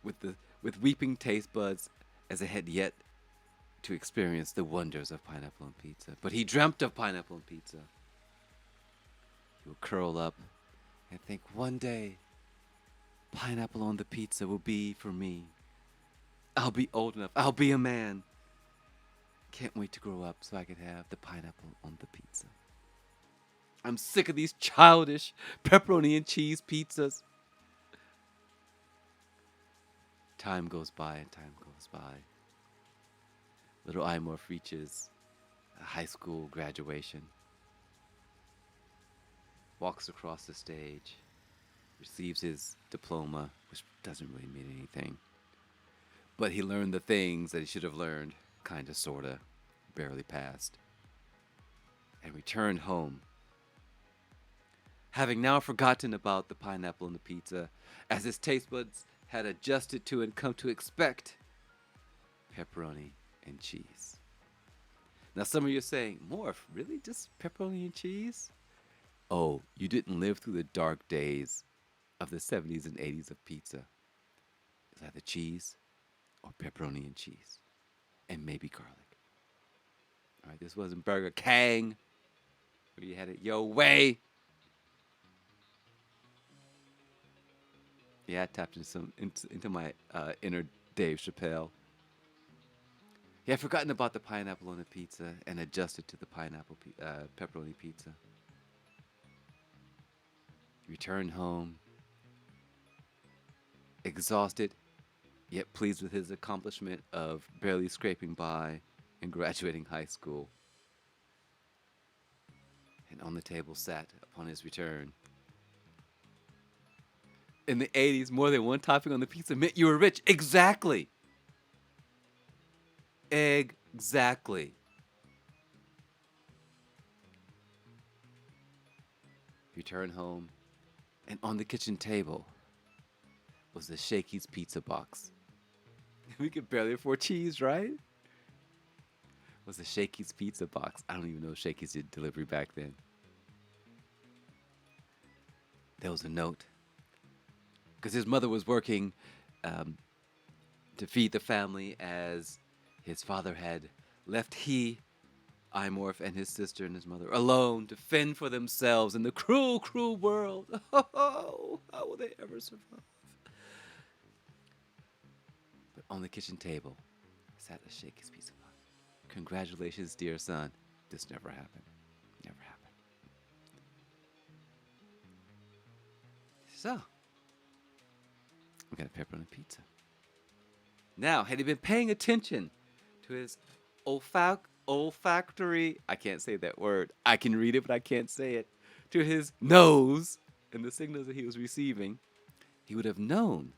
with weeping taste buds, as it had yet to experience the wonders of pineapple on pizza. But he dreamt of pineapple on pizza. He would curl up and think, one day, pineapple on the pizza will be for me. I'll be old enough. I'll be a man. Can't wait to grow up so I can have the pineapple on the pizza. I'm sick of these childish pepperoni and cheese pizzas. Time goes by and time goes by. Little Imorph reaches a high school graduation, walks across the stage, receives his diploma, which doesn't really mean anything. But he learned the things that he should have learned, kinda, sorta, barely passed, and returned home, having now forgotten about the pineapple on the pizza, as his taste buds had adjusted to and come to expect pepperoni and cheese. Now, some of you are saying, "Morph, really? Just pepperoni and cheese?" Oh, you didn't live through the dark days of the 70s and 80s of pizza. It's either cheese or pepperoni and cheese, and maybe garlic. All right, this wasn't Burger King, where you had it your way. Yeah, I tapped into my inner Dave Chappelle. He had forgotten about the pineapple on the pizza and adjusted to the pepperoni pizza. He returned home, exhausted, yet pleased with his accomplishment of barely scraping by and graduating high school. And on the table sat, upon his return, in the 80s, more than one topping on the pizza meant you were rich. Exactly. Exactly. Returned home, and on the kitchen table was the Shakey's pizza box. We could barely afford cheese, right? Was the Shakey's pizza box. I don't even know if Shakey's did delivery back then. There was a note, because his mother was working um, to feed the family, as his father had left Imorph, and his sister and his mother alone to fend for themselves in the cruel, cruel world. Oh, how will they ever survive? But on the kitchen table sat a Shakey's pizza box. Congratulations, dear son. This never happened. Never happened. So, we got a pepperoni pizza. Now, had he been paying attention to his olfactory, I can't say that word. I can read it, but I can't say it. To his nose, and the signals that he was receiving, he would have known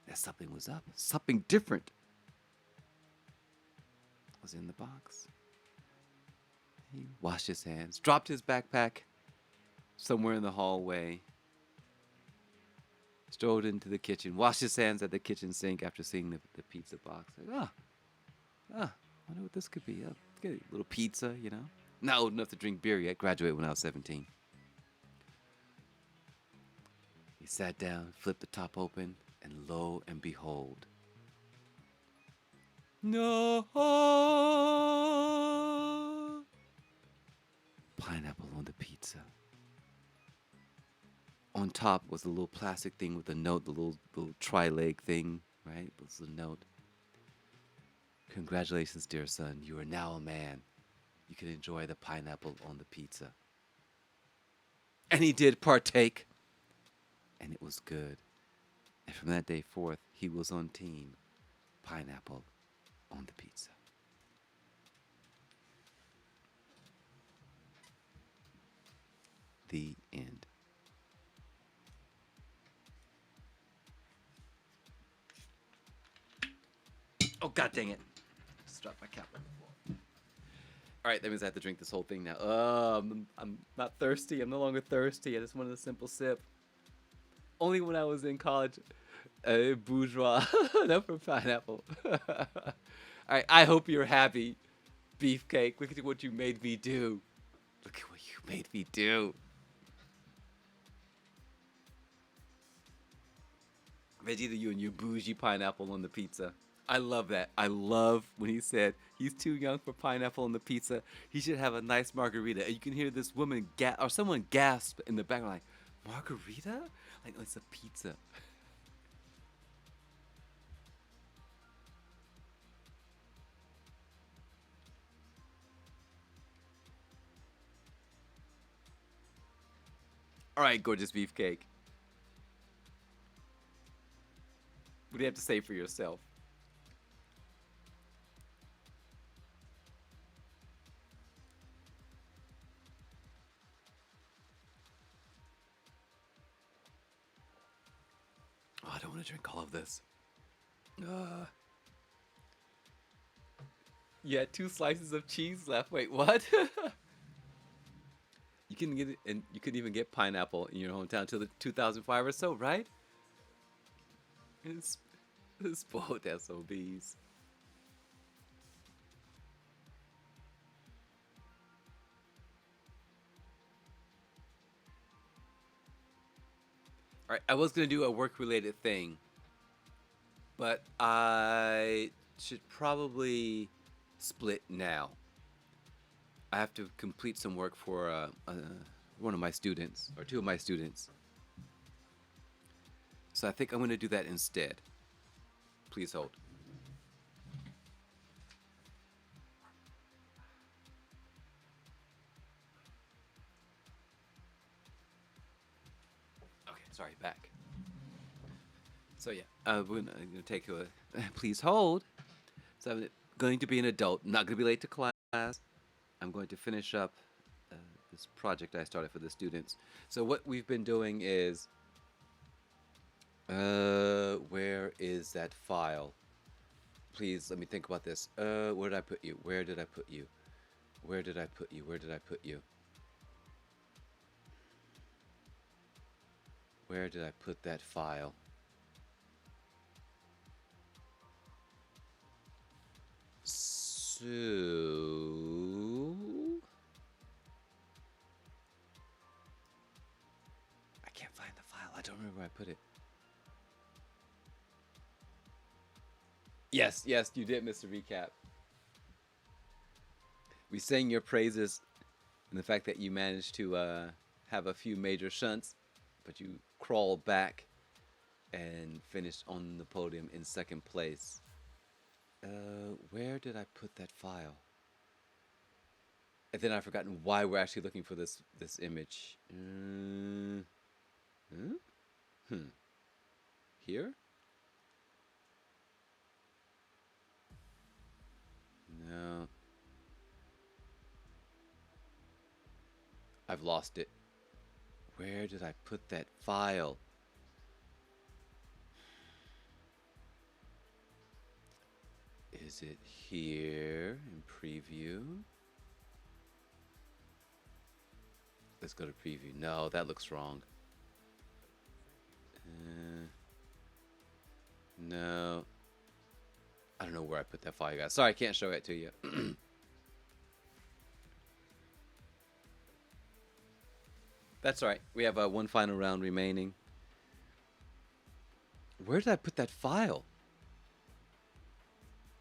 that something was up. Something different was in the box. He washed his hands, dropped his backpack somewhere in the hallway, strolled into the kitchen, washed his hands at the kitchen sink after seeing the pizza box. Like, I wonder what this could be. Get a little pizza, you know. Not old enough to drink beer yet. Graduated when I was 17. He sat down, flipped the top open, and lo and behold, no pineapple on the pizza. On top was a little plastic thing with a note, the little tri-leg thing, right? This is a note. Congratulations, dear son. You are now a man. You can enjoy the pineapple on the pizza. And he did partake. And it was good. And from that day forth, he was on team pineapple on the pizza. The end. Oh, god dang it. Just dropped my cap on the floor. Alright, that means I have to drink this whole thing now. I'm not thirsty. I'm no longer thirsty. I just wanted a simple sip. Only when I was in college. Bourgeois. Not for pineapple. Alright, I hope you're happy, Beefcake. Look at what you made me do. Look at what you made me do. Vegeta, you and your bougie pineapple on the pizza. I love that. I love when he said he's too young for pineapple on the pizza. He should have a nice margarita. And you can hear this woman or someone gasp in the background like, margarita? Like, oh, it's a pizza. All right, gorgeous Beefcake. What do you have to say for yourself? Oh, I don't want to drink all of this. You had 2 slices of cheese left. Wait, what? You can get it, and you couldn't even get pineapple in your hometown until the 2005 or so, right? It's spoiled SOBs. All right, I was gonna do a work-related thing, but I should probably split now. I have to complete some work for one of my students, or 2 of my students. So I think I'm gonna do that instead. Please hold. Okay, sorry, back. So yeah, we're gonna take a. Please hold. So I'm going to be an adult. Not gonna be late to class. I'm going to finish up this project I started for the students. So what we've been doing is, where is that file? Please let me think about this. Where did I put you? Where did I put you? Where did I put you? Where did I put you? Where did I put that file? So I can't find the file. I don't remember where I put it. Yes, yes, you did, Mr. Recap. We sang your praises and the fact that you managed to have a few major shunts, but you crawled back and finished on the podium in 2nd place. Where did I put that file? And then I've forgotten why we're actually looking for this image. Here? No. I've lost it. Where did I put that file? Is it here in preview? Let's go to preview. No, that looks wrong. No. I don't know where I put that file, guys. Sorry, I can't show it to you. That's all right. We have one final round remaining. Where did I put that file?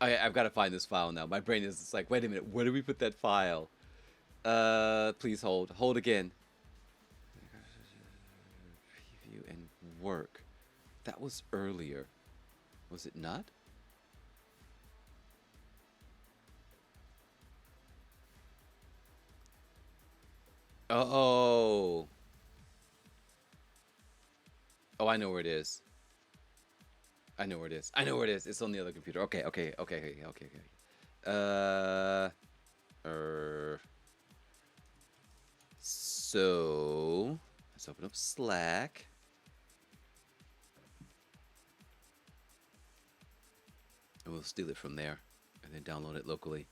I've got to find this file now. My brain is just like, wait a minute. Where did we put that file? Please hold. Hold again. Preview and work. That was earlier. Was it not? Oh. Oh, I know where it is. I know where it is. I know where it is. It's on the other computer. Okay. Uh, er, so let's open up Slack. And we'll steal it from there and then download it locally.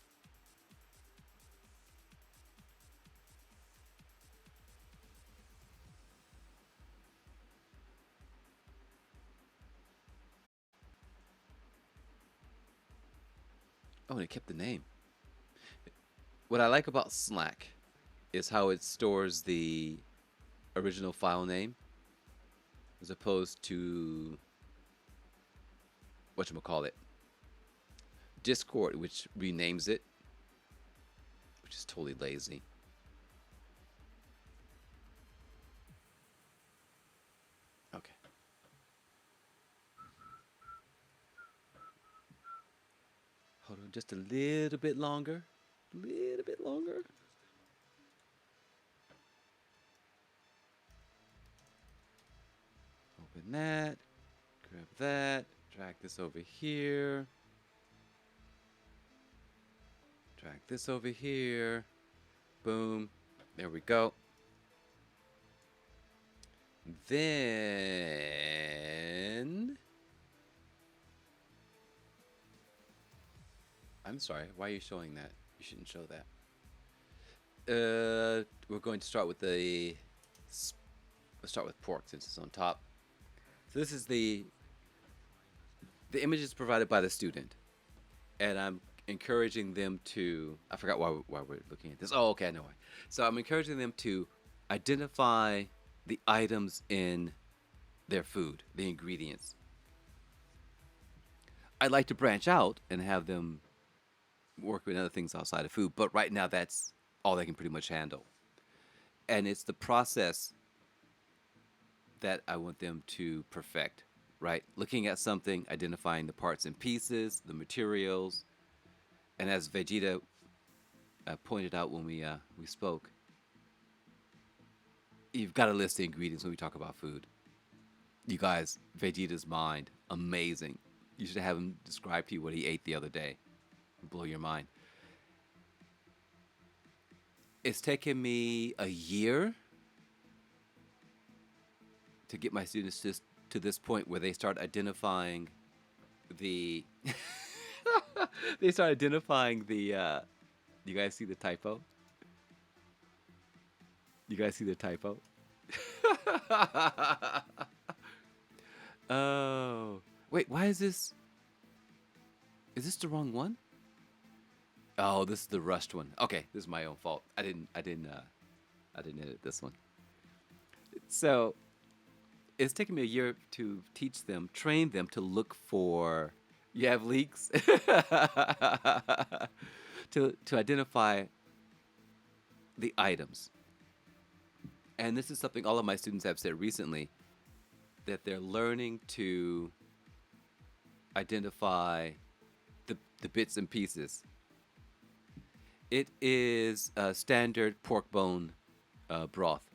Oh, and it kept the name. What I like about Slack is how it stores the original file name as opposed to whatchamacallit, Discord, which renames it, which is totally lazy. Okay. Hold on just a little bit longer. A little bit longer. Open that. Grab that. Drag this over here. Drag this over here. Boom. There we go. Then... I'm sorry, why are you showing that? You shouldn't show that. We're going to start with let's start with pork since it's on top. So this is the image is provided by the student, and I'm encouraging them to, I forgot why we're looking at this. Oh, okay, I know why. So I'm encouraging them to identify the items in their food, the ingredients. I'd like to branch out and have them work with other things outside of food, but right now that's all they can pretty much handle. And it's the process that I want them to perfect, right? Looking at something, identifying the parts and pieces, the materials, and as Vegeta pointed out when we spoke, you've got to list the ingredients when we talk about food. You guys, Vegeta's mind, amazing. You should have him describe to you what he ate the other day. Blow your mind. It's taken me a year to get my students to this point where they start identifying the they start identifying the you guys see the typo? You guys see the typo? Oh. Wait, why is this the wrong one? Oh, this is the rushed one. Okay, this is my own fault. I didn't edit this one. So, it's taken me a year to teach them, train them to look for. You have leaks to identify the items. And this is something all of my students have said recently, that they're learning to identify the bits and pieces. It is a standard pork bone broth.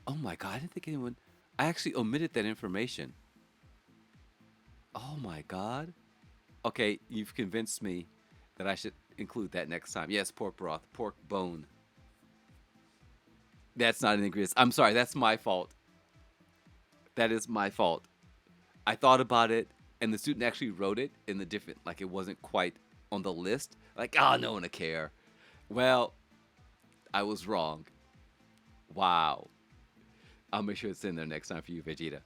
Oh my God, I didn't think anyone... I actually omitted that information. Oh my God. Okay, you've convinced me that I should include that next time. Yes, pork broth, pork bone. That's not an ingredient. I'm sorry. That's my fault. That is my fault. I thought about it, and the student actually wrote it in the different, like it wasn't quite on the list. Like, oh, no one will care. Well, I was wrong. Wow. I'll make sure it's in there next time for you, Vegeta.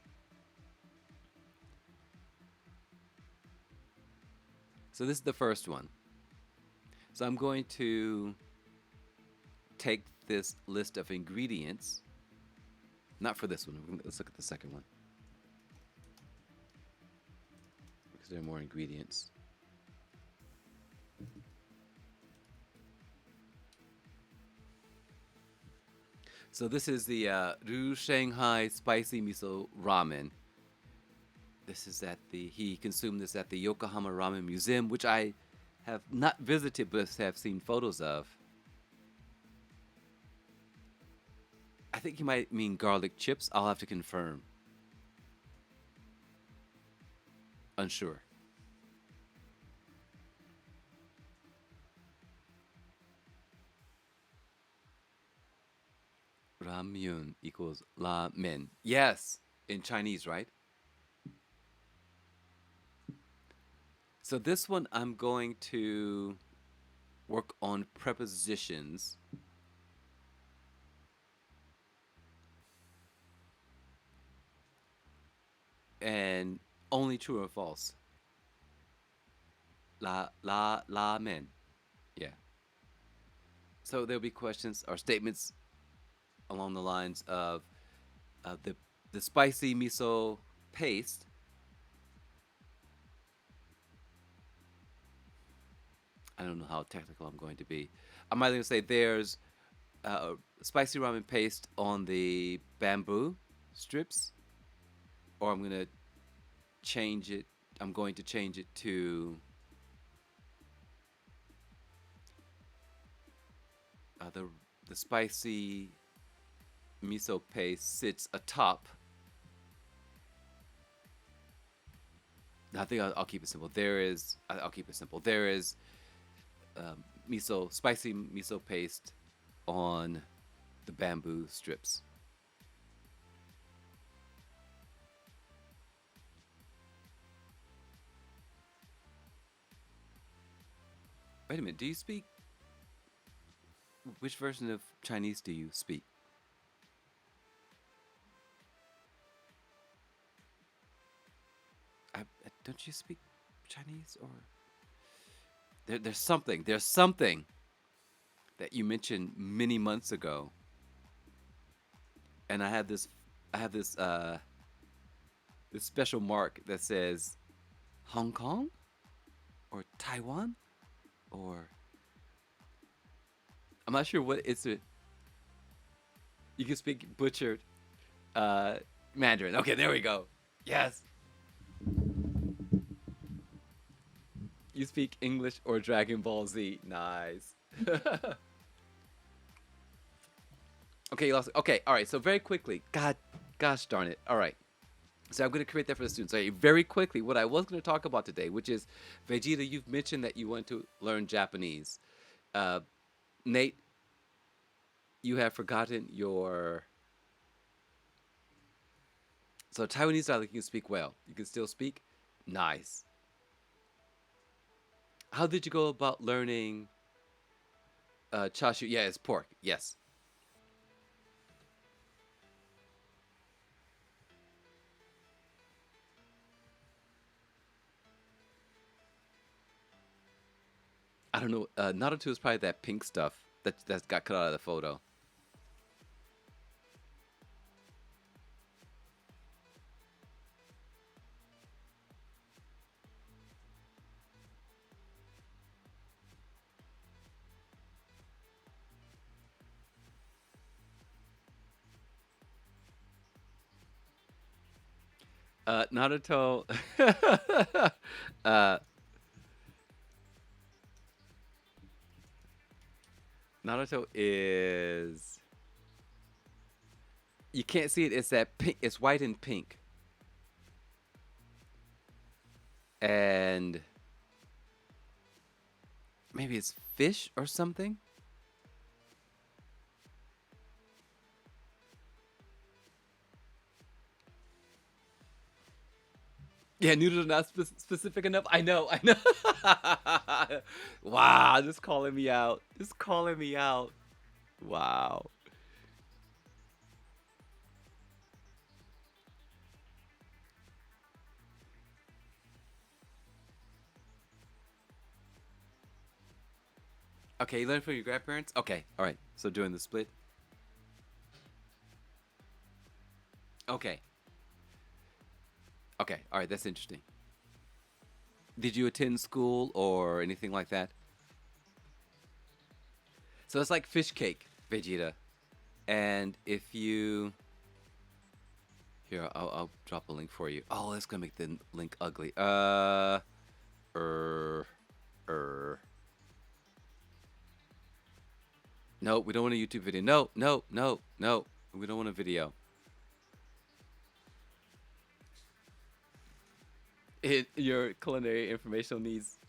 So this is the first one. So I'm going to take this list of ingredients. Not for this one. Let's look at the second one. Because there are more ingredients. So this is the Ru Shanghai spicy miso ramen. This is at he consumed this at the Yokohama Ramen Museum, which I have not visited but have seen photos of. I think you might mean garlic chips. I'll have to confirm. Unsure. Ramyun equals la men. Yes, in Chinese, right? So this one I'm going to work on prepositions. And only true or false. La men. Yeah. So there'll be questions or statements along the lines of the spicy miso paste. I don't know how technical I'm going to be. I'm either going to say there's spicy ramen paste on the bamboo strips, or I'm going to change it. I'm going to change it to the spicy miso paste sits atop. I think I'll keep it simple. I'll keep it simple. There is spicy miso paste on the bamboo strips. Wait a minute. Do you speak? Which version of Chinese do you speak? Don't you speak Chinese or there's something that you mentioned many months ago, and I have this special mark that says Hong Kong or Taiwan or I'm not sure what it's. You can speak butchered uh, Mandarin. Okay, there we go. Yes. You speak English or Dragon Ball Z. Nice. Okay, you lost. Okay, all right. So very quickly, gosh darn it. All right. So I'm going to create that for the students. So very quickly, what I was going to talk about today, which is Vegeta, you've mentioned that you want to learn Japanese. Uh, Nate, you have forgotten your. So Taiwanese dialect you can speak well. You can still speak. Nice. How did you go about learning chashu? Yeah, it's pork. Yes. I don't know. Naruto is probably that pink stuff that got cut out of the photo. Naruto. uh, Naruto is. You can't see it. It's that pink. It's white and pink. And maybe it's fish or something. Yeah, noodles are not specific enough. I know, I know. Wow, just calling me out. Just calling me out. Wow. Okay, you learned from your grandparents? Okay, all right. So doing the split? Okay. Okay, all right, that's interesting. Did you attend school or anything like that? So it's like fish cake, Vegeta. And if you here, I'll drop a link for you. Oh, that's gonna make the link ugly. Er, er. No, we don't want a YouTube video. No, no, no, no. We don't want a video. Your culinary informational needs.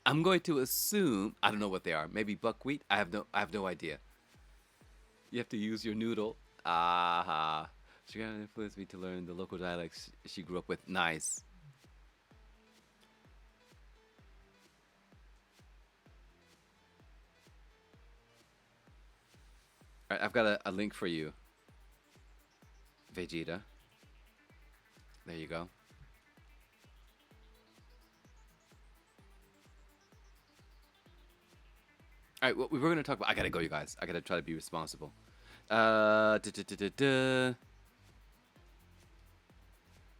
I'm going to assume I don't know what they are. Maybe buckwheat. I have no idea. You have to use your noodle. Aha. She got influenced me to learn the local dialects she grew up with. Nice. All right, I've got a link for you, Vegeta. There you go. All right, what we were going to talk about. I gotta go, you guys. I gotta try to be responsible. Da, da, da, da, da.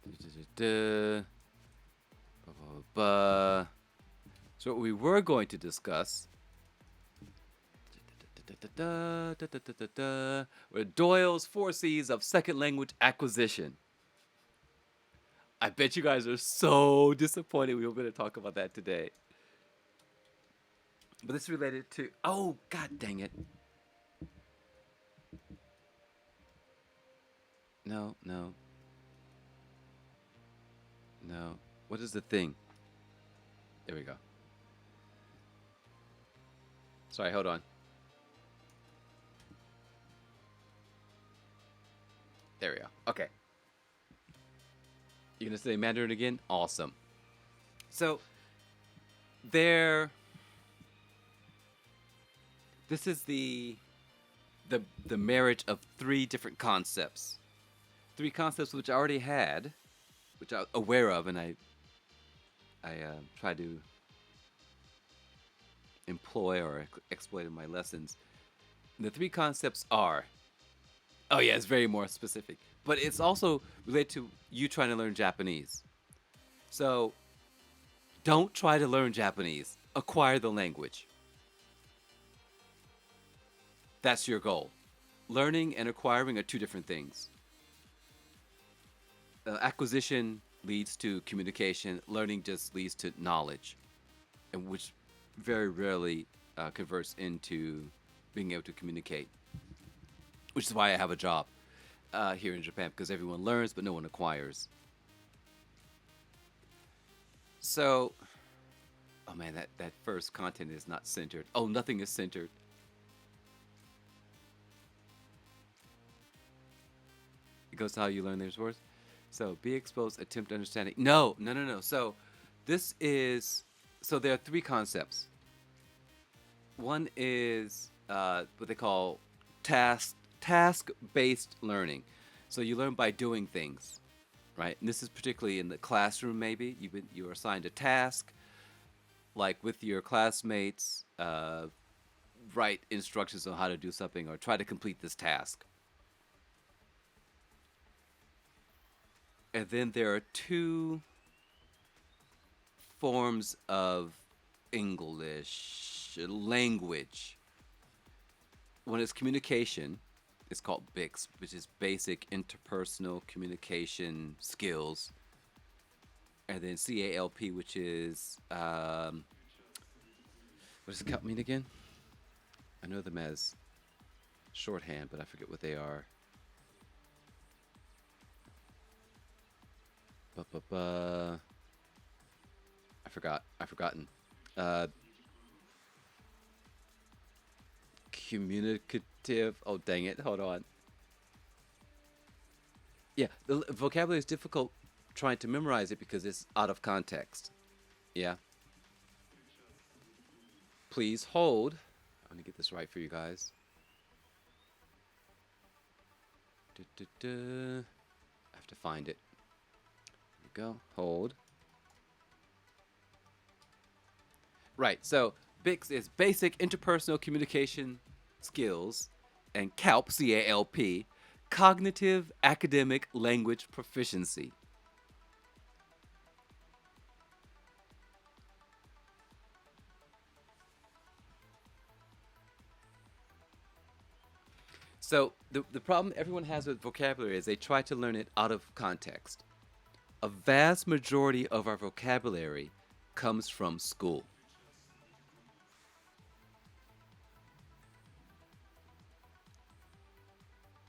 Da, da, da, da. Ba, ba, ba. So what we were going to discuss were Doyle's four C's of second language acquisition. I bet you guys are so disappointed we were going to talk about that today. But this is related to. Oh, god dang it. No, no, no. What is the thing? There we go. Sorry, hold on. There we go. Okay. You're gonna say Mandarin again? Awesome. So there. This is the marriage of three different concepts. Three concepts which I already had, which I'm aware of, and I try to employ or exploit in my lessons. The three concepts are. Oh yeah, it's very more specific, but it's also related to you trying to learn Japanese. So don't try to learn Japanese. Acquire the language. That's your goal. Learning and acquiring are two different things. Acquisition leads to communication. Learning just leads to knowledge, and which very rarely converts into being able to communicate. Which is why I have a job here in Japan because everyone learns but no one acquires. So, oh man, that first content is not centered. Oh, nothing is centered. It goes to how you learn these words. So, be exposed, attempt understanding. No, no, no, no. So, this is so there are three concepts. One is what they call task based learning. So you learn by doing things, right? And this is particularly in the classroom. Maybe you are assigned a task, like with your classmates, write instructions on how to do something or try to complete this task. And then there are two forms of English language. One is communication. It's called BICS, which is basic interpersonal communication skills. And then CALP, which is what does it mean again? I know them as shorthand, but I forget what they are. Ba-ba-ba. I forgot. I've forgotten. Uh, Communicative. Oh, dang it. Hold on. Yeah, the vocabulary is difficult trying to memorize it because it's out of context. Yeah. Please hold. I'm gonna get this right for you guys. I have to find it. Here we go. Hold. Right. So BICS is basic interpersonal communication skills, and CALP, CALP, cognitive academic language proficiency. So the problem everyone has with vocabulary is they try to learn it out of context. A vast majority of our vocabulary comes from school.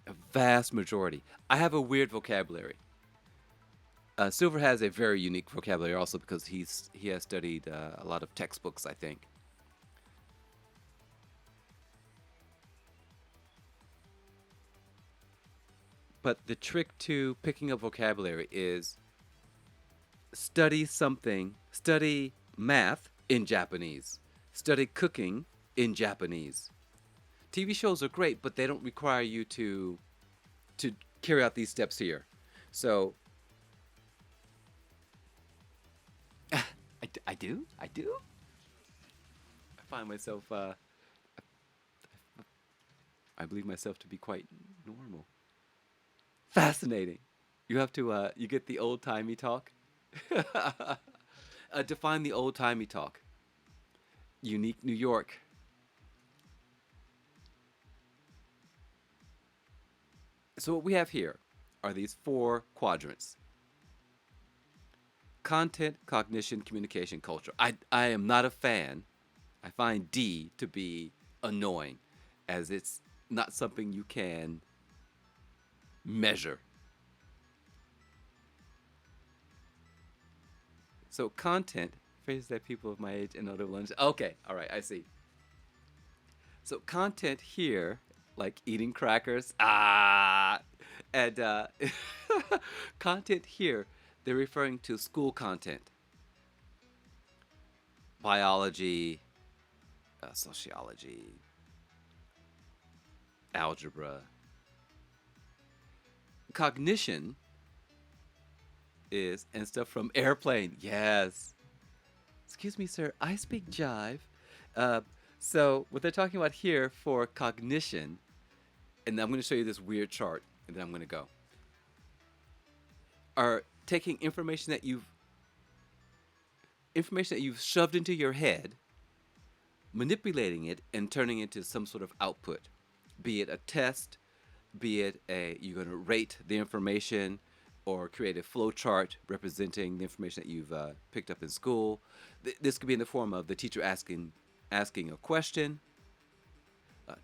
A vast majority. I have a weird vocabulary. Silver has a very unique vocabulary also because he has studied a lot of textbooks, I think. But the trick to picking up vocabulary is study something, study math in Japanese, study cooking in Japanese. TV shows are great, but they don't require you to carry out these steps here. So I do, I do. I find myself, I believe myself to be quite normal. Fascinating. You have to, you get the old timey talk. Define the old timey talk. Unique New York. So what we have here are these four quadrants: content, cognition, communication, culture. I am not a fan. I find D to be annoying, as it's not something you can measure. So content, phrases that people of my age and other ones. Okay, all right, I see. So content here, like eating crackers, and content here, they're referring to school content, biology, sociology, algebra. Cognition is and stuff from airplane. Yes. Excuse me, sir. I speak jive. Uh, so what they're talking about here for cognition, and I'm going to show you this weird chart, and then I'm going to go. Are taking information that you've shoved into your head, manipulating it, and turning it into some sort of output, be it a test, be it a you're going to rate the information or create a flow chart representing the information that you've picked up in school. This could be in the form of the teacher asking a question,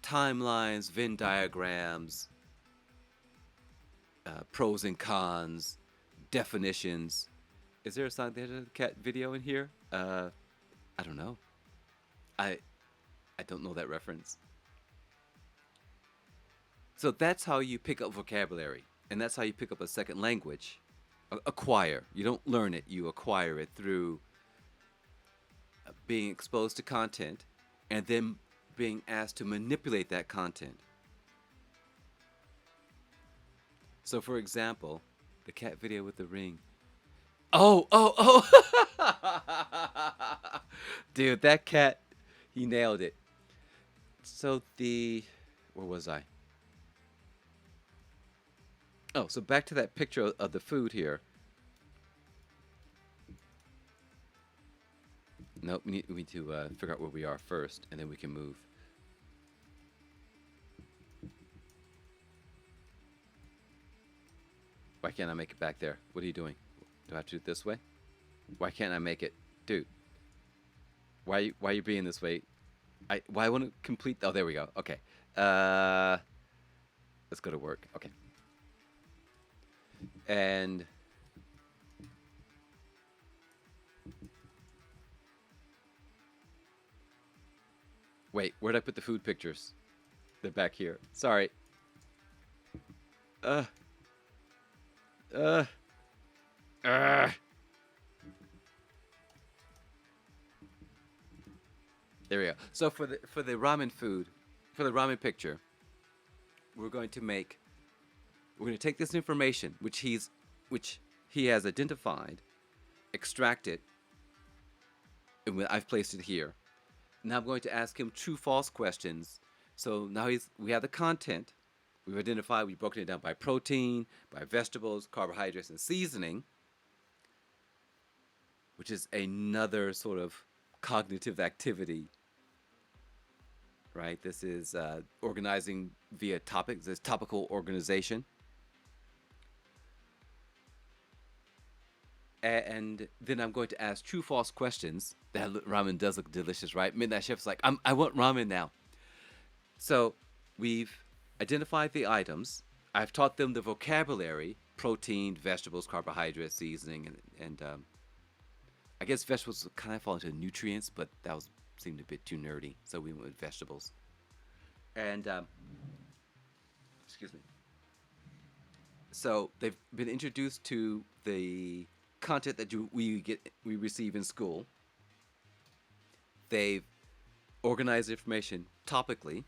timelines, Venn diagrams, pros and cons, definitions. Is there a Sonic the Hedgehog cat video in here? I don't know. I I don't know that reference. So that's how you pick up vocabulary, and that's how you pick up a second language. Acquire. You don't learn it, you acquire it through being exposed to content and then being asked to manipulate that content. So, for example, the cat video with the ring. Oh, oh, oh! Dude, that cat, he nailed it. So, where was I? Oh, so back to that picture of the food here. Nope, we need to figure out where we are first, and then we can move. Why can't I make it back there? What are you doing? Do I have to do it this way? Why can't I make it? Dude, why are you being this way? Why won't it complete? Oh, there we go. Okay. Let's go to work. Okay. And wait, where'd I put the food pictures? They're back here. Sorry. Uh. Uh. Ugh. There we go. So for the ramen food, for the ramen picture, we're going to make we're going to take this information which he has identified, extract it, and I've placed it here. Now I'm going to ask him true false questions. So now we have the content. We've broken it down by protein, by vegetables, carbohydrates, and seasoning, which is another sort of cognitive activity, right? This is organizing via topics. This topical organization. And then I'm going to ask true false questions. That ramen does look delicious, right? Midnight Chef's like, I want ramen now. So we've identified the items. I've taught them the vocabulary: protein, vegetables, carbohydrates, seasoning, and I guess vegetables kind of fall into nutrients, but seemed a bit too nerdy, so we went with vegetables. And excuse me. So they've been introduced to the content that we receive in school. They've organized information topically.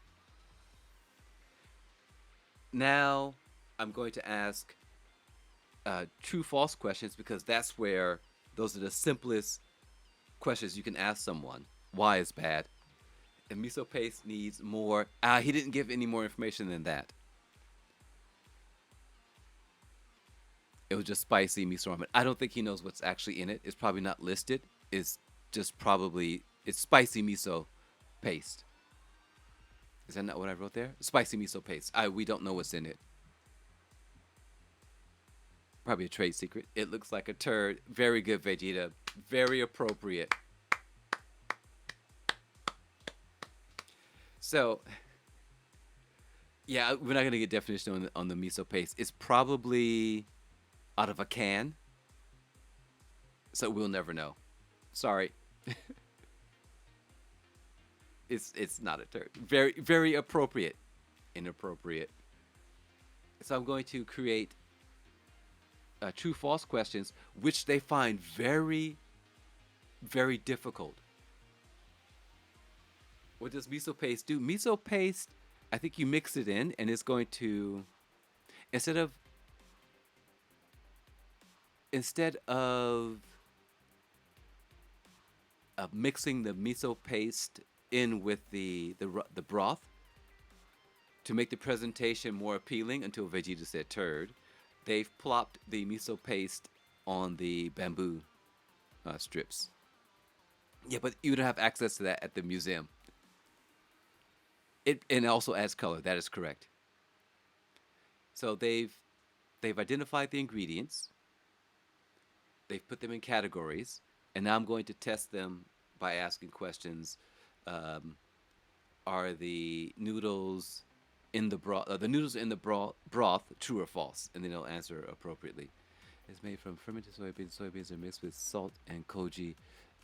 Now I'm going to ask true false questions, because those are the simplest questions you can ask someone. Why is bad? And miso paste needs more. He didn't give any more information than that. It was just spicy miso ramen. I don't think he knows what's actually in it. It's probably not listed. It's spicy miso paste. Is that not what I wrote there? Spicy miso paste. We don't know what's in it. Probably a trade secret. It looks like a turd. Very good, Vegeta. Very appropriate. So, yeah, we're not going to get definition on the miso paste. It's probably out of a can. So we'll never know. Sorry. It's not a turd. Very, very appropriate. Inappropriate. So I'm going to create true false questions, which they find very, very difficult. What does miso paste do? Miso paste, I think you mix it in, and it's going to, instead of mixing the miso paste in with the broth to make the presentation more appealing, until Vegeta said turd, they've plopped the miso paste on the bamboo strips. Yeah, but you don't have access to that at the museum. It also adds color. That is correct. So they've identified the ingredients. They've put them in categories, and now I'm going to test them by asking questions. Are the noodles in the broth true or false? And then they'll answer appropriately. It's made from fermented soybeans. Soybeans are mixed with salt and koji,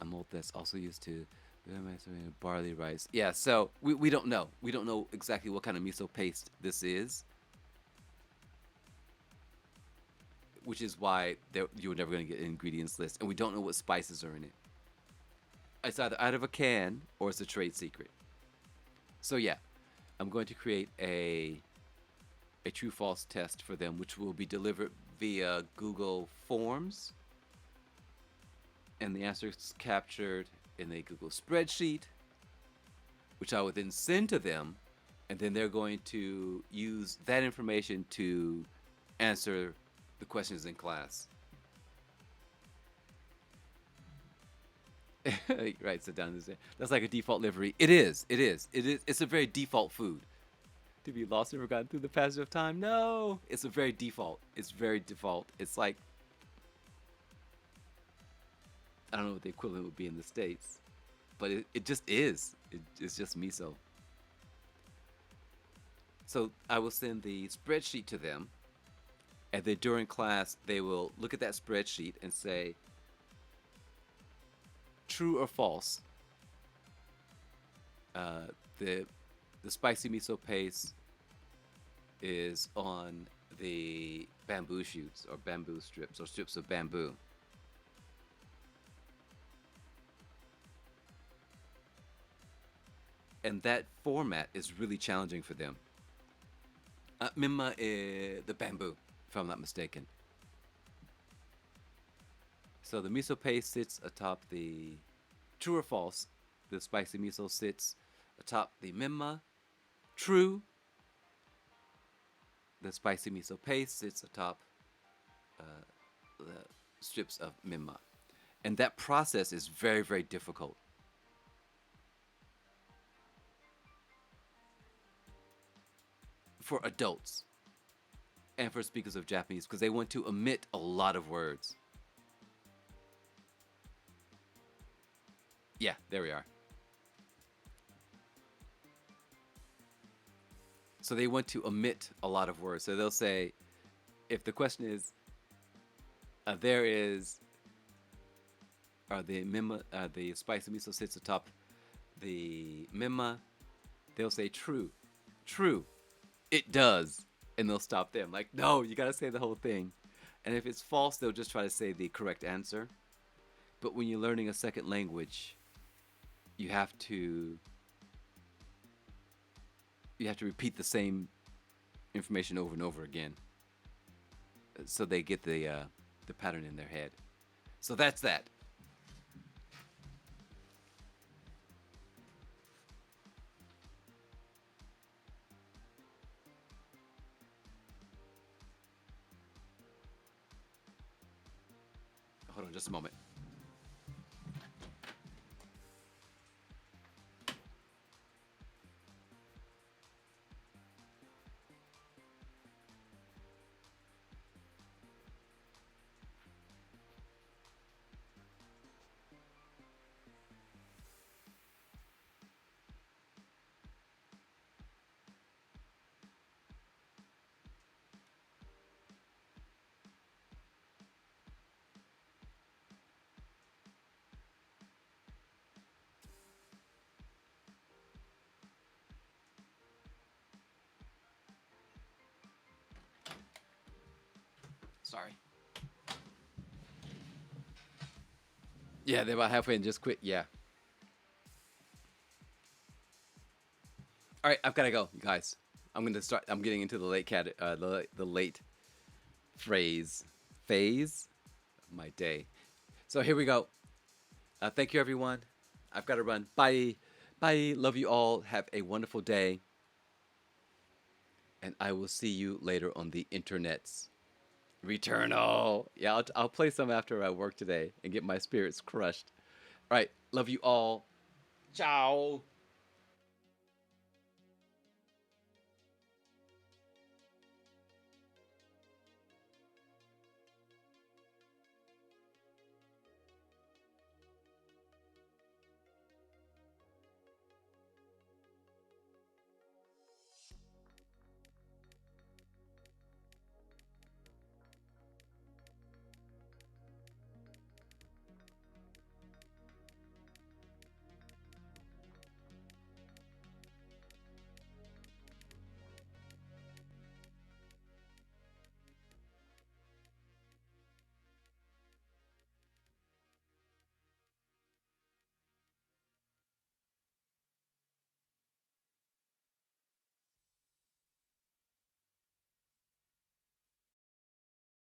a malt that's also used to barley rice. Yeah, so we don't know. We don't know exactly what kind of miso paste this is, which is why you're never going to get an ingredients list, and we don't know what spices are in it. It's either out of a can or it's a trade secret. So yeah, I'm going to create a true-false test for them, which will be delivered via Google Forms, and the answer is captured in a Google spreadsheet, which I will then send to them, and then they're going to use that information to answer the questions in class. Right, sit down and say, that's like a default livery. It is. It's a very default food. To be lost and forgotten through the passage of time? No! It's a very default. It's very default. It's like, I don't know what the equivalent would be in the States, but it just is. It's just miso. So I will send the spreadsheet to them, and then during class, they will look at that spreadsheet and say, true or false, the spicy miso paste is on the bamboo shoots or bamboo strips or strips of bamboo. and that format is really challenging for them. Mimma is the bamboo, if I'm not mistaken. So the miso paste sits atop the true or false. The spicy miso sits atop the mimma. True. The spicy miso paste sits atop the strips of mimma. And that process is very, very difficult. For adults and for speakers of Japanese because they want to omit a lot of words. Yeah, there we are. So they want to omit a lot of words. So they'll say, if the question is, there is, the spicy miso sits atop the mimma, they'll say true, true, it does, and they'll stop there. I'm like, no, you gotta say the whole thing. And if it's false, they'll just try to say the correct answer. But when you're learning a second language, you have to repeat the same information over and over again, so they get the pattern in their head. So that's that. Hold on just a moment. Sorry. Yeah, they're about halfway and just quit. Yeah. All right, I've got to go, you guys. I'm gonna start. I'm getting into the the late phase of my day. So here we go. Thank you, everyone. I've got to run. Bye, bye. Love you all. Have a wonderful day, and I will see you later on the internets. Returnal. Yeah, I'll play some after I work today and get my spirits crushed. All right. Love you all. Ciao.